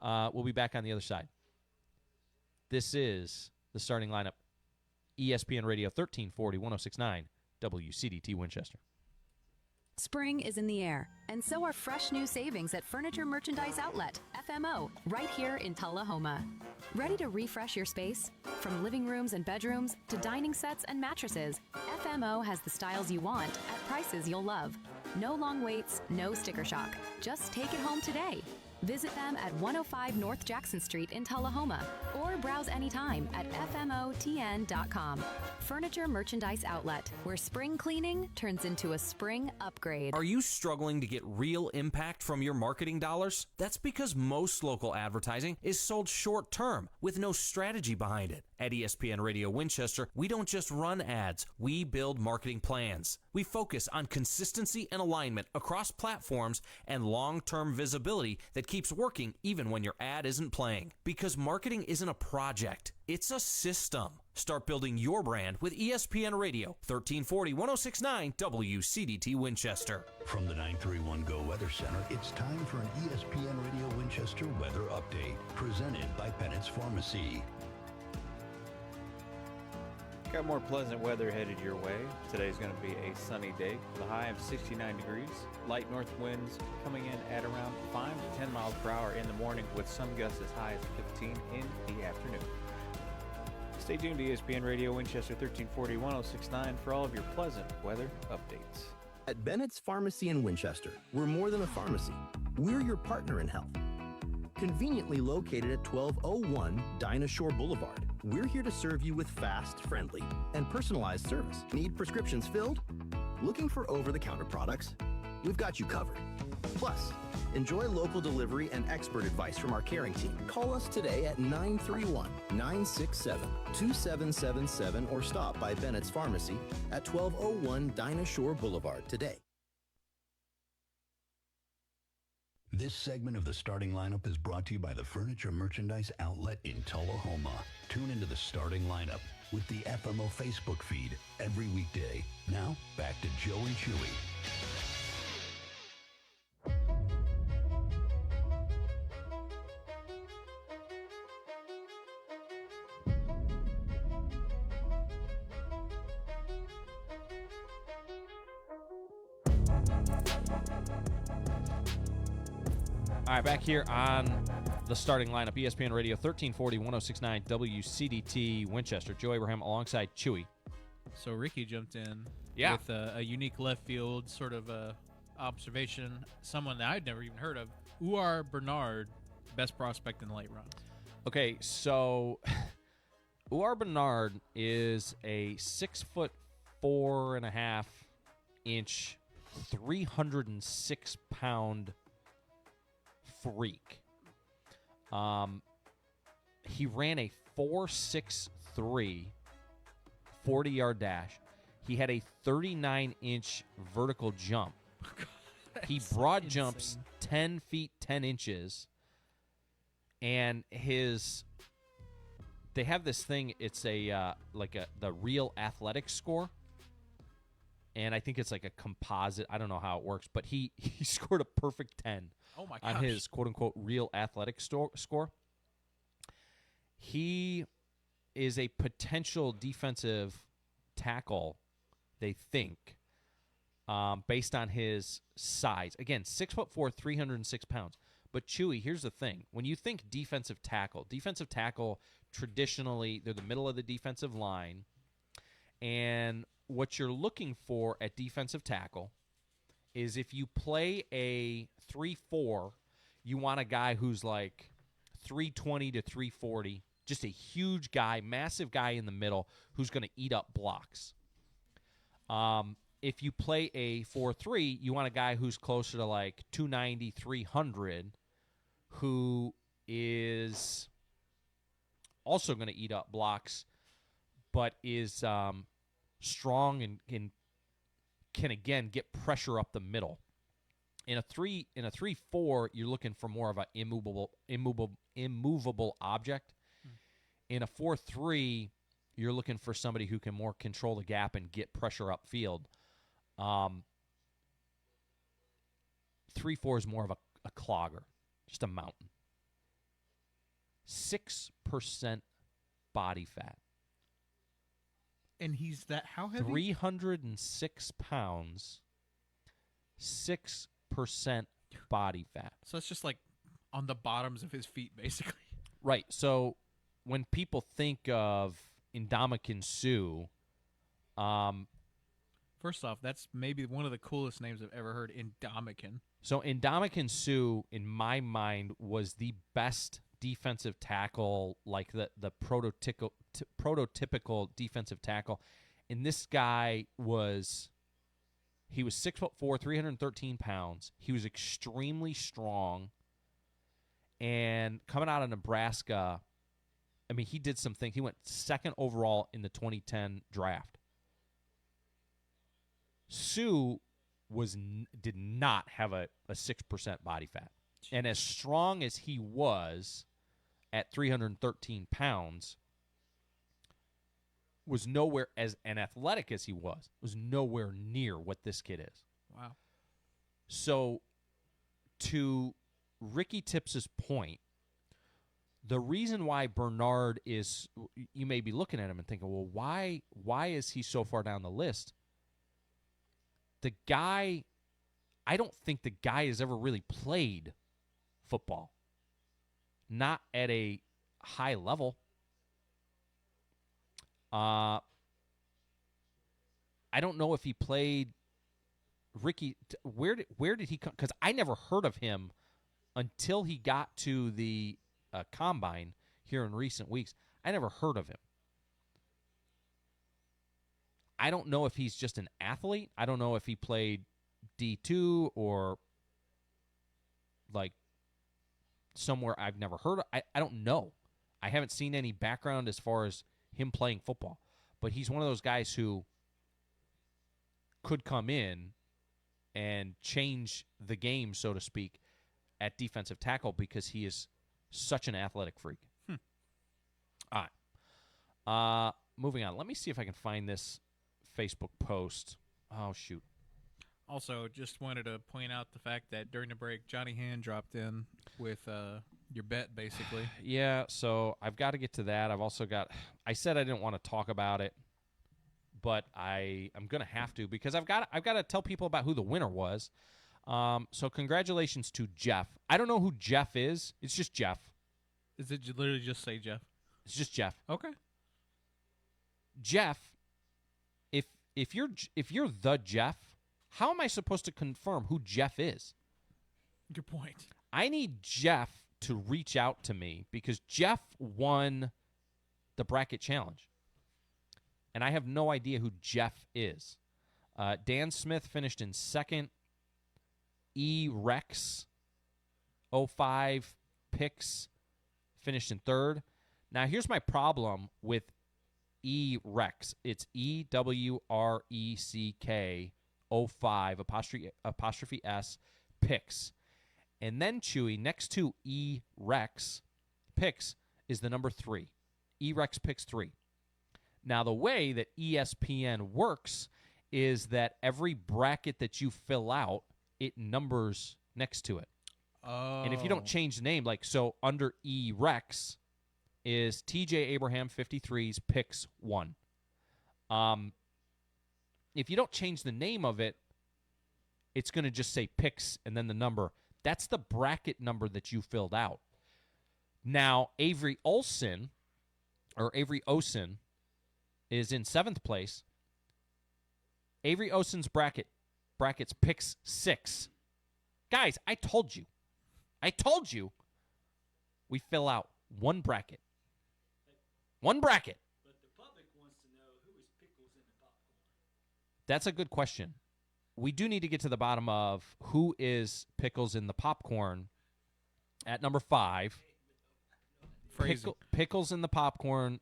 We'll be back on the other side. This is the starting lineup. ESPN Radio 1340, 106.9, WCDT Winchester. Spring is in the air, and so are fresh new savings at Furniture Merchandise Outlet, FMO, right here in Tullahoma. Ready to refresh your space? From living rooms and bedrooms to dining sets and mattresses, FMO has the styles you want at prices you'll love. No long waits, no sticker shock. Just take it home today. Visit them at 105 North Jackson Street in Tullahoma or browse anytime at fmotn.com. Furniture Merchandise Outlet, where spring cleaning turns into a spring upgrade. Are you struggling to get real impact from your marketing dollars? That's because most local advertising is sold short term with no strategy behind it. At ESPN Radio Winchester, we don't just run ads, we build marketing plans. We focus on consistency and alignment across platforms and long-term visibility that keeps working even when your ad isn't playing. Because marketing isn't a project, it's a system. Start building your brand with ESPN Radio, 1340-1069 WCDT Winchester. From the 931 Go Weather Center, it's time for an ESPN Radio Winchester weather update, presented by Pennett's Pharmacy. Got more pleasant weather headed your way. Today's going to be a sunny day with a high of 69 degrees. Light north winds coming in at around 5 to 10 miles per hour in the morning with some gusts as high as 15 in the afternoon. Stay tuned to ESPN Radio Winchester 1340-1069 for all of your pleasant weather updates. At Bennett's Pharmacy in Winchester, we're more than a pharmacy. We're your partner in health. Conveniently located at 1201 Dinah Shore Boulevard, we're here to serve you with fast, friendly, and personalized service. Need prescriptions filled? Looking for over-the-counter products? We've got you covered. Plus, enjoy local delivery and expert advice from our caring team. Call us today at 931-967-2777 or stop by Bennett's Pharmacy at 1201 Dinah Shore Boulevard today. This segment of the starting lineup is brought to you by the Furniture Merchandise Outlet in Tullahoma. Tune into the starting lineup with the FMO Facebook feed every weekday. Now, back to Joe and Chewy. All right, back here on the starting lineup, ESPN Radio 1340-1069 WCDT Winchester. Joe Abraham alongside Chewy. So Ricky jumped in with a unique left field sort of observation, someone that I'd never even heard of. Uar Bernard, best prospect in the late rounds. Okay, so Uar Bernard is a 6'4.5" 306-pound freak. He ran a 4.63 40-yard dash. He had a 39-inch vertical jump. He broad jumps 10 feet 10 inches, and they have this thing. It's the real athletic score. And I think it's like a composite. I don't know how it works, but he scored a perfect 10 on his quote-unquote real athletic score. He is a potential defensive tackle, they think, based on his size. Again, 6'4", 306 pounds. But Chewy, here's the thing. When you think defensive tackle traditionally, they're the middle of the defensive line. And what you're looking for at defensive tackle is if you play a 3-4, you want a guy who's like 320 to 340, just a huge guy, massive guy in the middle who's going to eat up blocks. If you play a 4-3, you want a guy who's closer to like 290, 300, who is also going to eat up blocks, but is strong and can again get pressure up the middle. In a 3-4, you're looking for more of an immovable object. In a 4-3, you're looking for somebody who can more control the gap and get pressure upfield. 3-4 is more of a clogger, just a mountain. 6% body fat. And he's that how heavy? 306 pounds, 6% body fat. So it's just like on the bottoms of his feet, basically. Right. So when people think of Ndamukong Suh, first off, that's maybe one of the coolest names I've ever heard, Ndamukong. So Ndamukong Suh, in my mind, was the best defensive tackle, like the prototypical defensive tackle. And this guy was 6'4", 313 pounds. He was extremely strong. And coming out of Nebraska, I mean, he did some things. He went second overall in the 2010 draft. Suh did not have a 6% body fat. And as strong as he was at 313 pounds, was nowhere, as and athletic as he was nowhere near what this kid is. Wow. So to Ricky Tipps's point, the reason why Bernard is, you may be looking at him and thinking, well, why is he so far down the list? The guy, I don't think the guy has ever really played football. Not at a high level. I don't know if he played Ricky. Where did he come? Because I never heard of him until he got to the combine here in recent weeks. I never heard of him. I don't know if he's just an athlete. I don't know if he played D2 or like somewhere I've never heard of. I don't know. I haven't seen any background as far as him playing football. But he's one of those guys who could come in and change the game, so to speak, at defensive tackle because he is such an athletic freak. All right. Moving on. Let me see if I can find this Facebook post. Oh, shoot. Also, just wanted to point out the fact that during the break, Johnny Hand dropped in with your bet, basically. Yeah, so I've got to get to that. I've also got – I said I didn't want to talk about it, but I'm going to have to because I've got to tell people about who the winner was. So congratulations to Jeff. I don't know who Jeff is. It's just Jeff. Is it literally just say Jeff? It's just Jeff. Okay. Jeff, if you're the Jeff, how am I supposed to confirm who Jeff is? Good point. I need Jeff to reach out to me because Jeff won the bracket challenge. And I have no idea who Jeff is. Dan Smith finished in second. Rex 05 picks finished in third. Now, here's my problem with Rex. It's EWRECK 05 apostrophe S picks. And then, Chewy, next to Rex picks is the number 3. Rex picks 3. Now, the way that ESPN works is that every bracket that you fill out, it numbers next to it. Oh. And if you don't change the name, like so under Rex is TJ Abraham 53's picks 1. If you don't change the name of it, it's going to just say picks and then the number. That's the bracket number that you filled out. Now, Avery Olson is in 7th place. Avery Olson's brackets picks 6. Guys, I told you. We fill out one bracket. One bracket. But the public wants to know who is Pickles in the popcorn. That's a good question. We do need to get to the bottom of who is Pickles in the popcorn at number 5. Pickles in the popcorn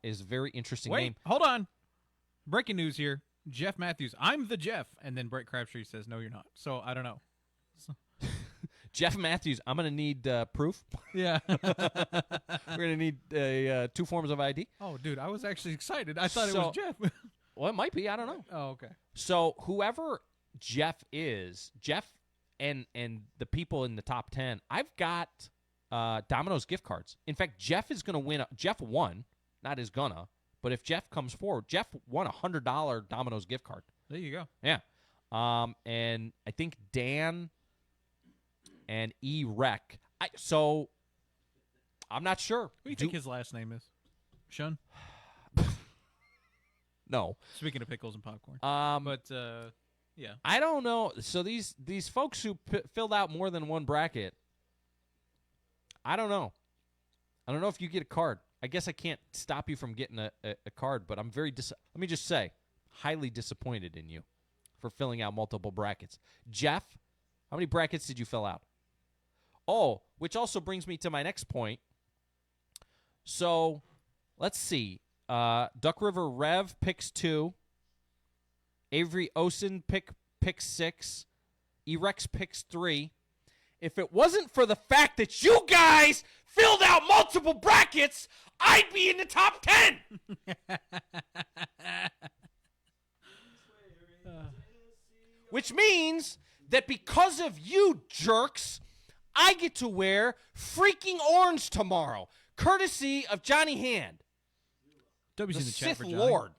is a very interesting name. Hold on. Breaking news here. Jeff Matthews. I'm the Jeff. And then Brett Crabtree says, no, you're not. So I don't know. Jeff Matthews, I'm going to need proof. Yeah. We're going to need 2 forms of ID. Oh, dude, I was actually excited. I thought it was Jeff. Well, it might be. I don't know. Oh, okay. So whoever Jeff is, Jeff and the people in the top 10, I've got Domino's gift cards. In fact, Jeff is going to win. Jeff won. Not is gonna. But if Jeff comes forward, Jeff won a $100 Domino's gift card. There you go. Yeah. And I think Dan and E-Rec. So I'm not sure. What do you think his last name is? Shun? No. Speaking of pickles and popcorn. Yeah. I don't know. So these folks who filled out more than one bracket, I don't know. I don't know if you get a card. I guess I can't stop you from getting a card, but I'm very let me just say, highly disappointed in you for filling out multiple brackets. Jeff, how many brackets did you fill out? Oh, which also brings me to my next point. So, let's see. Duck River Rev picks 2. Avery Osen picks 6. Erex picks 3. If it wasn't for the fact that you guys filled out multiple brackets, I'd be in the top 10. Which means that because of you jerks, I get to wear freaking orange tomorrow, courtesy of Johnny Hand. W's in the chat Sith for Johnny. Lord.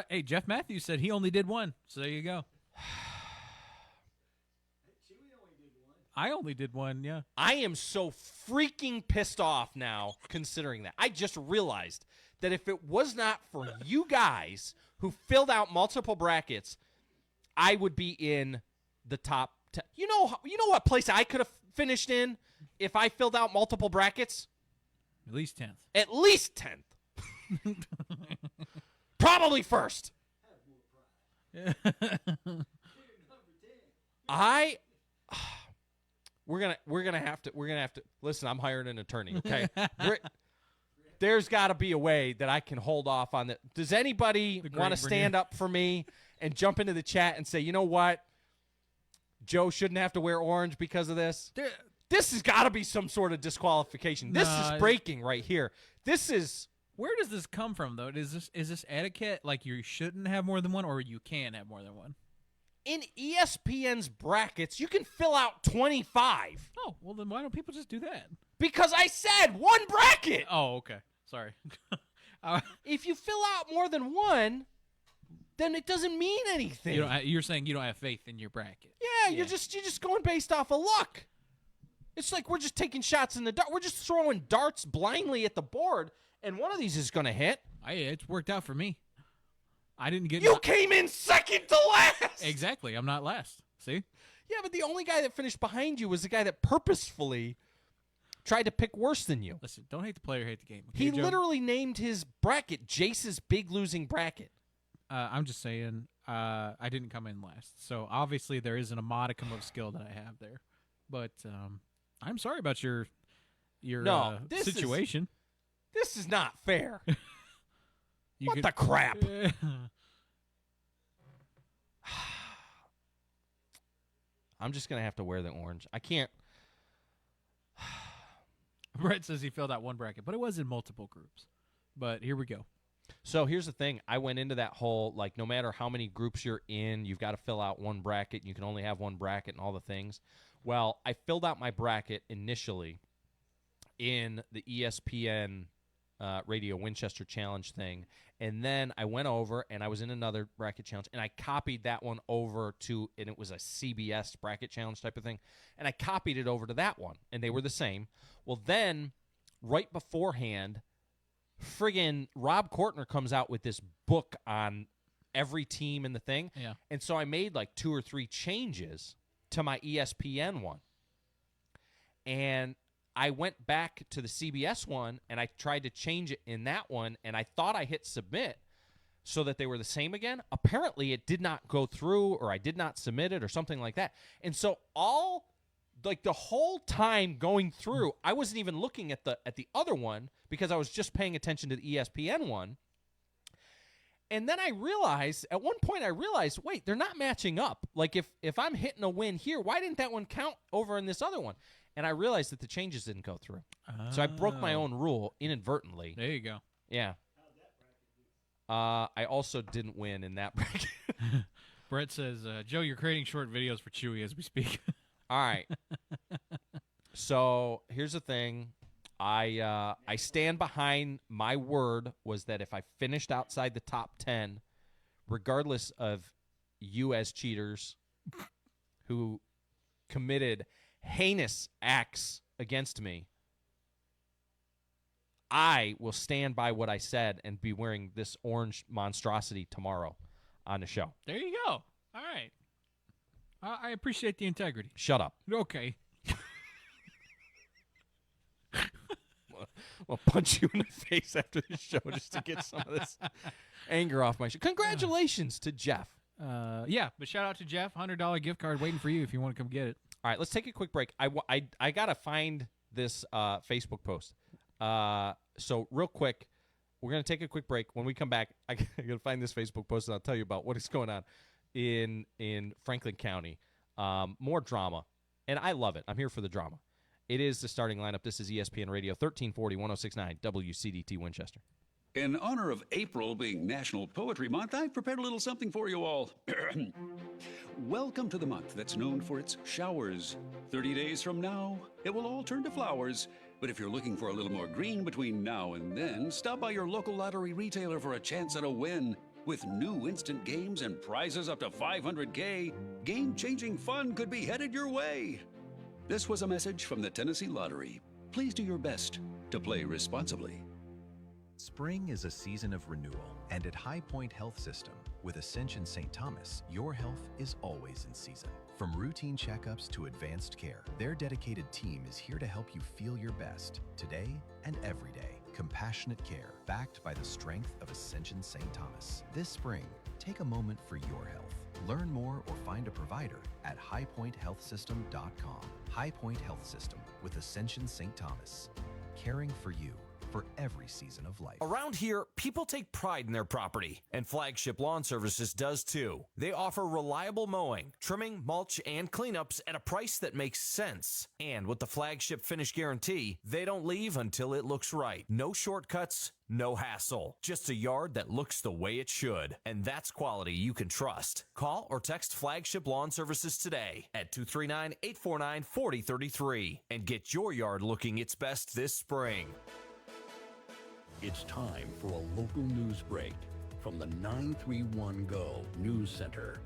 Hey, Jeff Matthews said he only did 1, so there you go. I only did 1, yeah. I am so freaking pissed off now considering that. I just realized that if it was not for you guys who filled out multiple brackets, I would be in the top 10. You know what place I could have finished in if I filled out multiple brackets? At least 10th. At least 10th. Probably first. We're gonna have to listen. I'm hiring an attorney. Okay, there's got to be a way that I can hold off on that. Does anybody want to stand up for me and jump into the chat and say, you know what, Joe shouldn't have to wear orange because of this? This has got to be some sort of disqualification. This is breaking right here. This is. Where does this come from, though? Is this etiquette? Like you shouldn't have more than one, or you can have more than one? In ESPN's brackets, you can fill out 25. Oh, well, then why don't people just do that? Because I said one bracket. Oh, okay. Sorry. If you fill out more than one, then it doesn't mean anything. You're saying you don't have faith in your bracket. Yeah, you're just going based off of luck. It's like we're just taking shots in the dark. We're just throwing darts blindly at the board, and one of these is going to hit. It's worked out for me. I didn't get. You came in second to last. Exactly. I'm not last. See? Yeah, but the only guy that finished behind you was the guy that purposefully tried to pick worse than you. Listen, don't hate the player, hate the game. Okay, he Joe? literally named his bracket Jace's big losing bracket. I'm just saying, I didn't come in last, so obviously there isn't a modicum of skill that I have there. But I'm sorry about your situation. This is not fair. What the crap? I'm just going to have to wear the orange. I can't. Brett says he filled out one bracket, but it was in multiple groups. But here we go. So here's the thing. I went into that whole, like, no matter how many groups you're in, you've got to fill out one bracket. And you can only have one bracket and all the things. Well, I filled out my bracket initially in the ESPN Radio Winchester Challenge thing. And then I went over and I was in another bracket challenge and I copied that one over to, and it was a CBS bracket challenge type of thing. And I copied it over to that one and they were the same. Well, then right beforehand, friggin' Rob Kortner comes out with this book on every team in the thing. Yeah. And so I made like 2 or 3 changes to my ESPN one. And I went back to the CBS one, and I tried to change it in that one, and I thought I hit submit so that they were the same again. Apparently, it did not go through, or I did not submit it, or something like that. And so the whole time going through, I wasn't even looking at the other one because I was just paying attention to the ESPN one. And then at one point I realized, wait, they're not matching up. Like if I'm hitting a win here, why didn't that one count over in this other one? And I realized that the changes didn't go through. So I broke my own rule inadvertently. There you go. Yeah. I also didn't win in that bracket. Brett says, Joe, you're creating short videos for Chewy as we speak. All right. So here's the thing. I stand behind my word was that if I finished outside the top 10, regardless of, you as cheaters who committed heinous acts against me, I will stand by what I said and be wearing this orange monstrosity tomorrow on the show. There you go. All right. I appreciate the integrity. Shut up. Okay. I'll punch you in the face after the show just to get some of this anger off my show. Congratulations to Jeff. Yeah, but shout out to Jeff. $100 gift card waiting for you if you want to come get it. All right, let's take a quick break. I got to find this Facebook post. So real quick, we're going to take a quick break. When we come back, I got to find this Facebook post, and I'll tell you about what is going on in Franklin County. More drama, and I love it. I'm here for the drama. It is the starting lineup. This is ESPN Radio 1340, 1069, WCDT Winchester. In honor of April being National Poetry Month, I've prepared a little something for you all. Welcome to the month that's known for its showers. 30 days from now, it will all turn to flowers. But if you're looking for a little more green between now and then, stop by your local lottery retailer for a chance at a win. With new instant games and prizes up to $500K, game-changing fun could be headed your way. This was a message from the Tennessee Lottery. Please do your best to play responsibly. Spring is a season of renewal, and at High Point Health System, with Ascension St. Thomas, your health is always in season. From routine checkups to advanced care, their dedicated team is here to help you feel your best today and every day. Compassionate care, backed by the strength of Ascension St. Thomas. This spring, take a moment for your health. Learn more or find a provider at highpointhealthsystem.com. High Point Health System with Ascension St. Thomas. Caring for you for every season of life. Around here, people take pride in their property, and Flagship Lawn Services does too. They offer reliable mowing, trimming, mulch, and cleanups at a price that makes sense. And with the Flagship Finish Guarantee, they don't leave until it looks right. No shortcuts, no hassle. Just a yard that looks the way it should. And that's quality you can trust. Call or text Flagship Lawn Services today at 239-849-4033 and get your yard looking its best this spring. It's time for a local news break from the 931 Go News Center.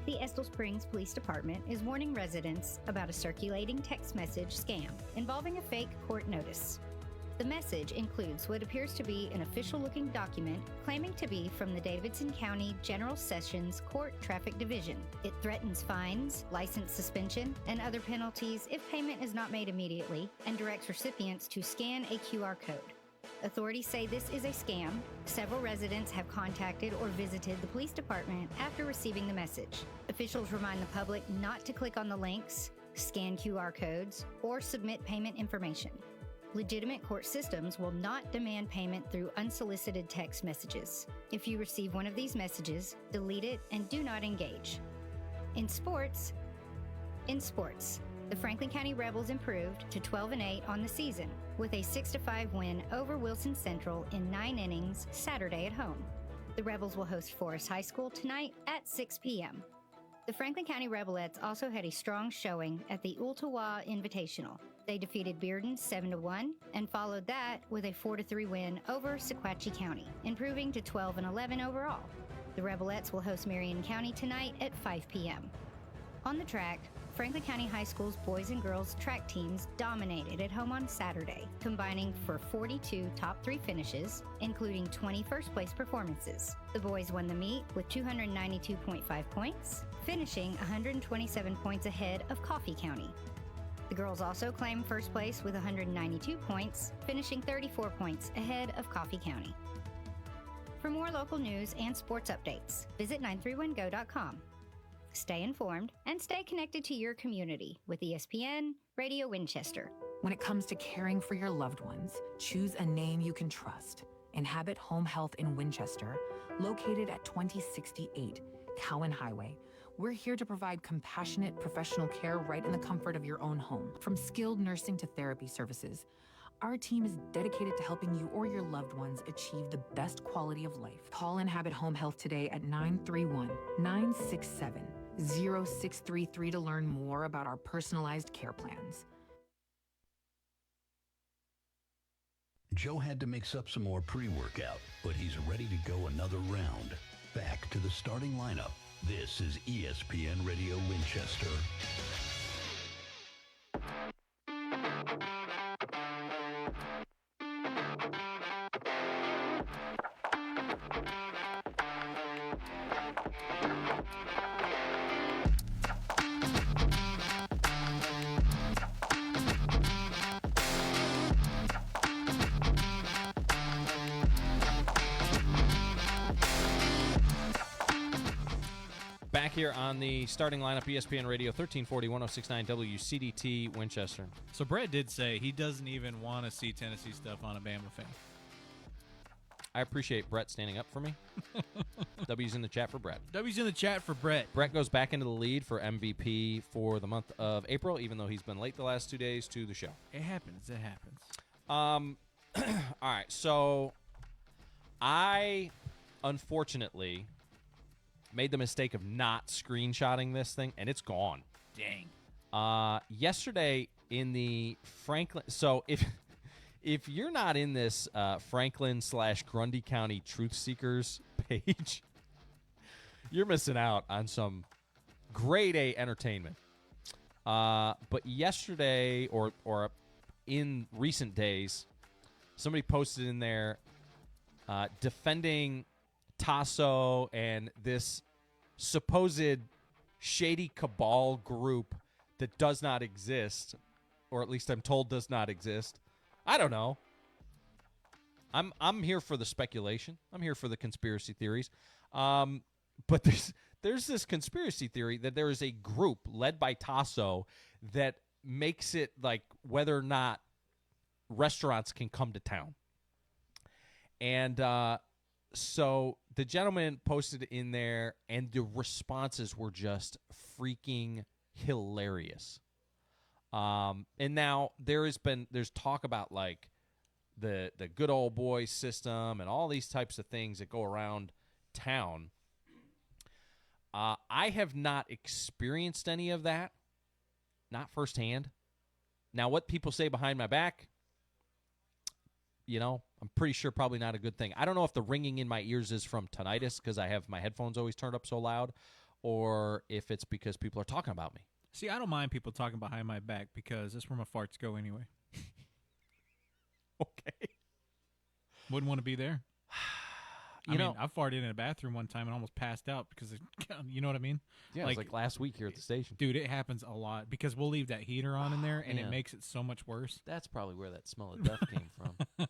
The Estill Springs Police Department is warning residents about a circulating text message scam involving a fake court notice. The message includes what appears to be an official-looking document claiming to be from the Davidson County General Sessions Court Traffic Division. It threatens fines, license suspension, and other penalties if payment is not made immediately, and directs recipients to scan a QR code. Authorities say this is a scam. Several residents have contacted or visited the police department after receiving the message. Officials remind the public not to click on the links, scan QR codes, or submit payment information. Legitimate court systems will not demand payment through unsolicited text messages. If you receive one of these messages, delete it and do not engage. In sports, the Franklin County Rebels improved to 12-8 on the season with a 6-5 win over Wilson Central in 9 innings Saturday at home. The Rebels will host Forest High School tonight at 6 p.m. The Franklin County Rebelettes also had a strong showing at the Ooltewah Invitational. They defeated Bearden 7-1 and followed that with a 4-3 win over Sequatchie County, improving to 12-11 overall. The Rebelettes will host Marion County tonight at 5 p.m. On the track, Franklin County High School's boys and girls track teams dominated at home on Saturday, combining for 42 top 3 finishes, including 20 first-place performances. The boys won the meet with 292.5 points, finishing 127 points ahead of Coffee County. The girls also claimed first place with 192 points, finishing 34 points ahead of Coffee County. For more local news and sports updates, visit 931go.com. Stay informed and stay connected to your community with ESPN Radio Winchester. When it comes to caring for your loved ones, choose a name you can trust. Inhabit Home Health in Winchester, located at 2068 Cowan Highway. We're here to provide compassionate professional care right in the comfort of your own home. From skilled nursing to therapy services, our team is dedicated to helping you or your loved ones achieve the best quality of life. Call Inhabit Home Health today at 931-967-0633 to learn more about our personalized care plans. Joe had to mix up some more pre-workout, but he's ready to go another round. Back to the starting lineup. This is ESPN Radio Winchester. Back here on the starting lineup, ESPN Radio 1340, 1069 WCDT Winchester. So Brett did say he doesn't even want to see Tennessee stuff on a Bama fan. I appreciate Brett standing up for me. W's in the chat for Brett. W's in the chat for Brett. Brett goes back into the lead for MVP for the month of April, even though he's been late the last 2 days to the show. It happens. It happens. All right, so I unfortunately made the mistake of not screenshotting this thing, and it's gone. Dang. Yesterday in the Franklin, so if you're not in this Franklin/Grundy County Truth Seekers page, you're missing out on some grade A entertainment. But yesterday or in recent days, somebody posted in there defending Tasso and this supposed shady cabal group that does not exist, or at least I'm told does not exist. I don't know. I'm here for the speculation. I'm here for the conspiracy theories. But there's this conspiracy theory that there is a group led by Tasso that makes it like whether or not restaurants can come to town. And so the gentleman posted in there, and the responses were just freaking hilarious. And now there's talk about like the good old boy system and all these types of things that go around town. I have not experienced any of that, not firsthand. Now, what people say behind my back, I'm pretty sure probably not a good thing. I don't know if the ringing in my ears is from tinnitus because I have my headphones always turned up so loud, or if it's because people are talking about me. See, I don't mind people talking behind my back because that's where my farts go anyway. Okay. Wouldn't want to be there. I farted in a bathroom one time and almost passed out because, you know what I mean? Yeah, it was like last week here at the station. Dude, it happens a lot because we'll leave that heater on in there and it makes it so much worse. That's probably where that smell of death came from.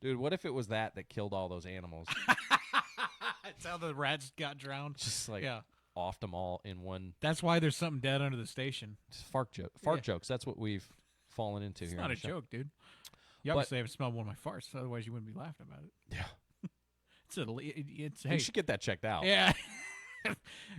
Dude, what if it was that killed all those animals? That's how the rats got drowned. Just offed them all in one. That's why there's something dead under the station. Just fart jokes. That's what we've fallen into here. It's not a joke, dude. You obviously haven't smelled one of my farts, otherwise you wouldn't be laughing about it. Yeah. Hey, you should get that checked out. Yeah.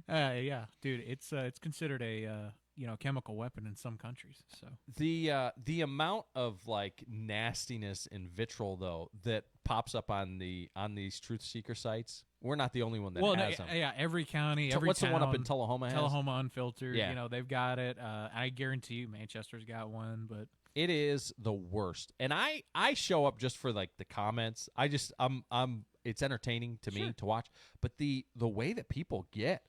Yeah, dude, it's considered a chemical weapon in some countries. So the amount of like nastiness and vitriol though that pops up on these truth seeker sites, we're not the only one that has them. Yeah, every county, every what's town, the one up in Tullahoma has? Tullahoma Unfiltered. Yeah. They've got it. I guarantee you, Manchester's got one, but it is the worst. And I show up just for like the comments. I'm it's entertaining to me to watch, but the way that people get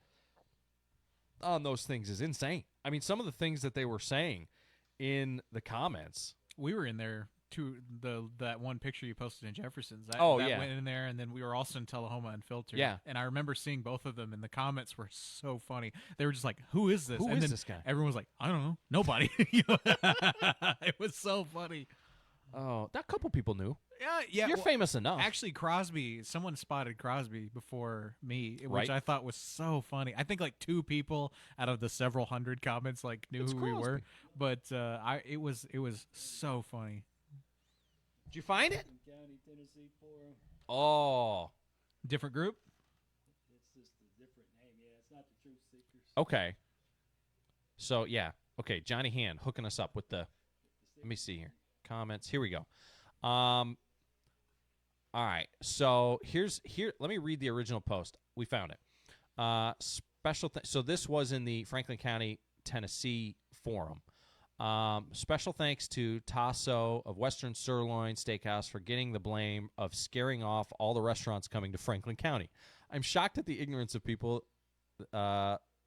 on those things is insane. I mean, some of the things that they were saying in the comments. We were in there too. That one picture you posted in Jefferson's. That went in there, and then we were also in Tullahoma Unfiltered. Yeah, and I remember seeing both of them, and the comments were so funny. They were just like, "Who is this? Who is this guy?" Everyone was like, "I don't know, nobody." It was so funny. Oh, that couple people knew. Yeah. You're famous enough. Actually, someone spotted Crosby before me, which Right. I thought was so funny. I think like 2 people out of the several hundred comments knew who we were, but it was so funny. Did you find it? County, Tennessee Forum. Oh, different group. It's just a different name. Yeah, it's not the Truth Seekers. Okay. So okay. Johnny Hand hooking us up with the. Let me see here. Comments. Here we go. All right. So let me read the original post. We found it. So this was in the Franklin County, Tennessee forum. Special thanks to Tasso of Western Sirloin Steakhouse for getting the blame of scaring off all the restaurants coming to Franklin County. I'm shocked at the ignorance of people.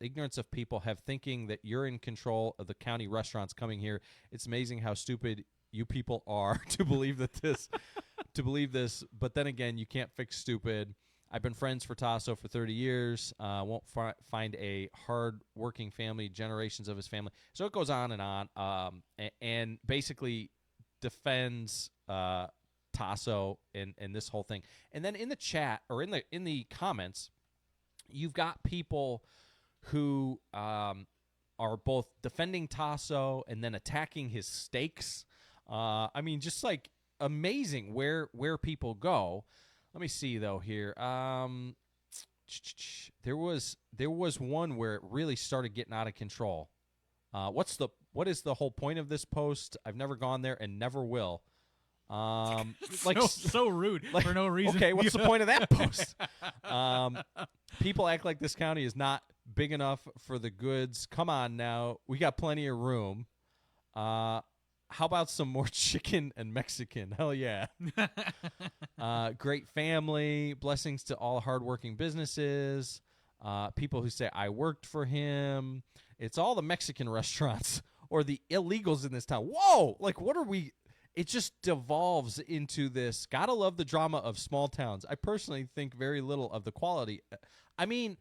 Ignorance of people have thinking that you're in control of the county restaurants coming here. It's amazing how stupid you people are to believe this. But then again, you can't fix stupid. I've been friends for Tasso for 30 years. Won't find a hard-working family, generations of his family. So it goes on, and basically defends Tasso and this whole thing. And then in the chat or in the comments, you've got people who are both defending Tasso and then attacking his steaks. I mean, just like amazing where people go. Let me see though here. There was one where it really started getting out of control. What is the whole point of this post? I've never gone there and never will. Like so rude for no reason. Okay, what's the point of that post? People act like this county is not big enough for the goods. Come on now, we got plenty of room. How about some more chicken and Mexican? Hell yeah. Great family. Blessings to all hardworking businesses. People who say, I worked for him. It's all the Mexican restaurants or the illegals in this town. Whoa! Like, what are we... It just devolves into this. Gotta love the drama of small towns. I personally think very little of the quality. I mean,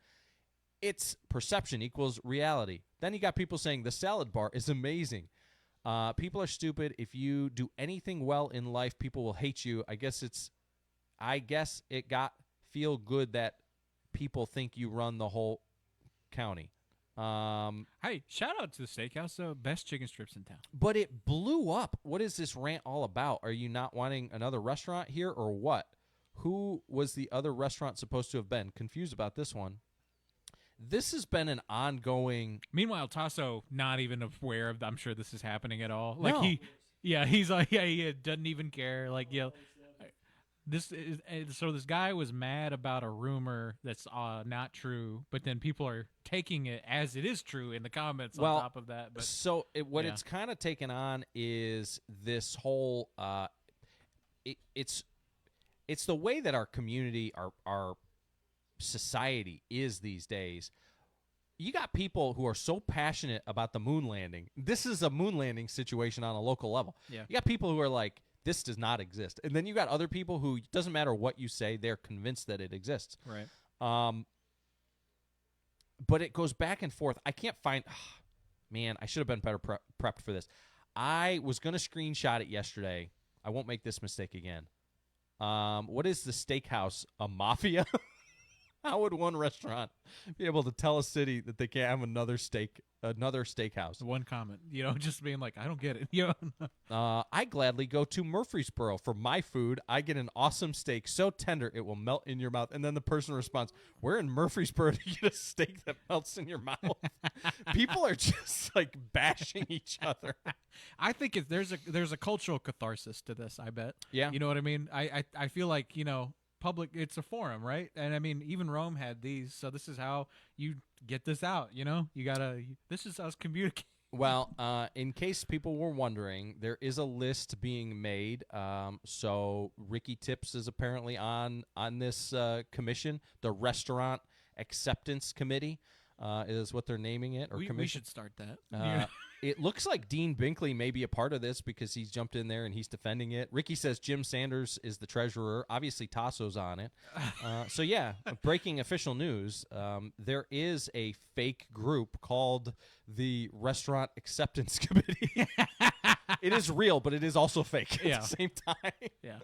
it's perception equals reality. Then you got people saying the salad bar is amazing. People are stupid. If you do anything well in life, people will hate you. I guess it got feel good that people think you run the whole county. Hey, shout out to the steakhouse, though. Best chicken strips in town. But it blew up. What is this rant all about? Are you not wanting another restaurant here or what? Who was the other restaurant supposed to have been? Confused about this one. This has been an ongoing... Meanwhile, Tasso not even aware of, I'm sure this is happening at all. No. Like he's like, he doesn't even care. Like, this guy was mad about a rumor that's not true, but then people are taking it as it is true in the comments on top of that. But so it's kind of taken on is this whole it's the way that our community, our society is these days. You got people who are so passionate about the moon landing. This is a moon landing situation on a local level. Yeah. You got people who are like, this does not exist. And then you got other people who, it doesn't matter what you say, they're convinced that it exists. Right. But it goes back and forth. I can't find... man, I should have been better prepped for this. I was going to screenshot it yesterday. I won't make this mistake again. What is the steakhouse? A mafia? How would one restaurant be able to tell a city that they can't have another steakhouse? One comment, just being like, I don't get it. I gladly go to Murfreesboro for my food. I get an awesome steak, so tender it will melt in your mouth. And then the person responds, "We're in Murfreesboro to get a steak that melts in your mouth." People are just like bashing each other. I think there's a cultural catharsis to this. I bet. Yeah. You know what I mean? I feel like public, it's a forum, right? And I mean, even Rome had these, so this is how you get this out. This is us communicating. Well, in case people were wondering, there is a list being made. So Ricky Tips is apparently on this commission. The Restaurant Acceptance Committee is what they're naming it, or commission. We should start that. It looks like Dean Binkley may be a part of this because he's jumped in there and he's defending it. Ricky says Jim Sanders is the treasurer. Obviously, Tasso's on it. So, yeah, breaking official news. There is a fake group called the Restaurant Acceptance Committee. It is real, but it is also fake at the same time. Yeah.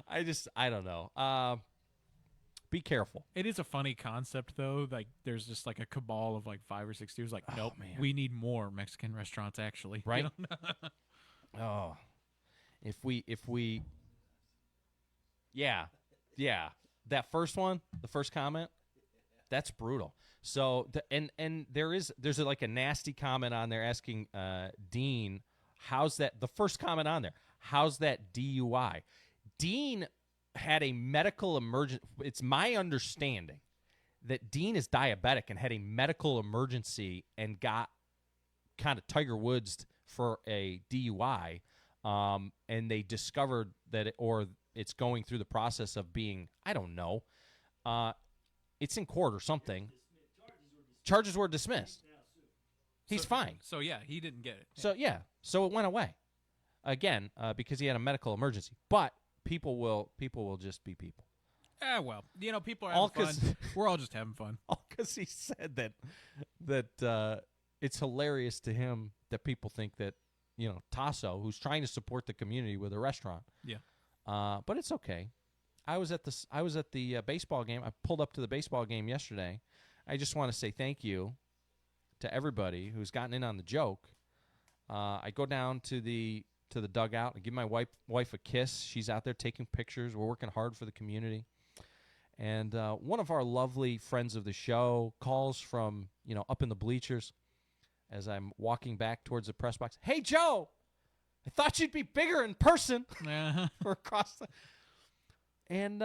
I don't know. Be careful. It is a funny concept, though. Like, there's just like a cabal of like 5 or 6 dudes. Like, nope, man, we need more Mexican restaurants. Actually, right? Oh, if we, yeah, that first one, the first comment, that's brutal. So there's like a nasty comment on there asking Dean, how's that? The first comment on there, how's that DUI? Dean had a medical emergency. It's my understanding that Dean is diabetic and had a medical emergency and got kind of Tiger Woods for a DUI, and they discovered that it's going through the process of being, I don't know. it's in court or something. Charges were dismissed. He's fine. So, yeah, he didn't get it. So it went away. Again, because he had a medical emergency. But people will just be people. Well, people are having fun. We're all just having fun. All because he said that it's hilarious to him that people think that, Tasso, who's trying to support the community with a restaurant. Yeah. But it's okay. I was at the baseball game. I pulled up to the baseball game yesterday. I just want to say thank you to everybody who's gotten in on the joke. I go down to the dugout. I give my wife a kiss. She's out there taking pictures. We're working hard for the community. And one of our lovely friends of the show calls from, up in the bleachers as I'm walking back towards the press box. Hey, Joe, I thought you'd be bigger in person. Or across the... And,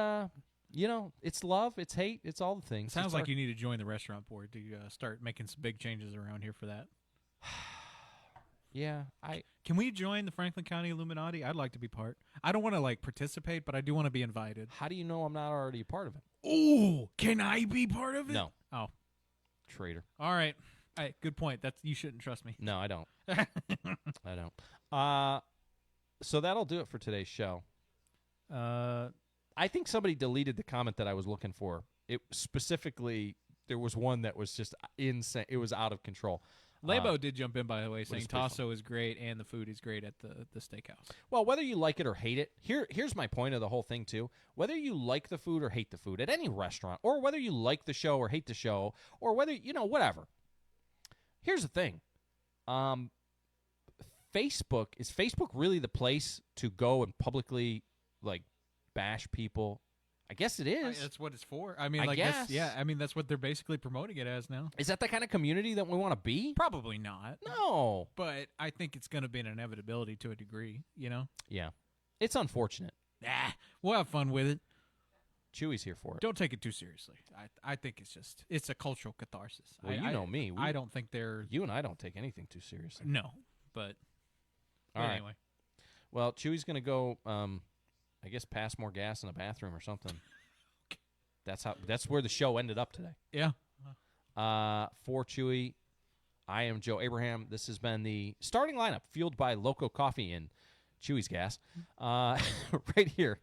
it's love, it's hate, it's all the things. Sounds like you need to join the restaurant board to start making some big changes around here for that. Yeah, Can we join the Franklin County Illuminati? I'd like to be part. I don't want to participate, but I do want to be invited. How do you know I'm not already a part of it? Oh, can I be part of it? No. Oh, traitor. All right. Good point. You shouldn't trust me. No, I don't. I don't. So that'll do it for today's show. I think somebody deleted the comment that I was looking for. It specifically, there was one that was just insane. It was out of control. Labo did jump in, by the way, saying Tasso is great and the food is great at the steakhouse. Well, whether you like it or hate it, here's my point of the whole thing, too. Whether you like the food or hate the food at any restaurant, or whether you like the show or hate the show, or whether, whatever. Here's the thing. Is Facebook really the place to go and publicly, bash people? I guess it is. That's what it's for. I mean, I guess. That's what they're basically promoting it as now. Is that the kind of community that we want to be? Probably not. No. But I think it's going to be an inevitability to a degree, Yeah. It's unfortunate. We'll have fun with it. Chewy's here for it. Don't take it too seriously. I think it's a cultural catharsis. Well, you know me. I don't think they're... You and I don't take anything too seriously. No, but anyway. Right. Well, Chewy's going to go... I guess pass more gas in the bathroom or something. That's where the show ended up today. Yeah. For Chewy, I am Joe Abraham. This has been the starting lineup fueled by Loco Coffee and Chewy's Gas. Right here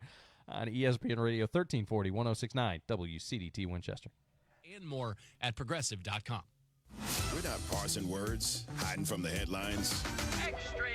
on ESPN Radio 1340, 1069 WCDT Winchester. And more at progressive.com. We're not parsing words, hiding from the headlines. Extra,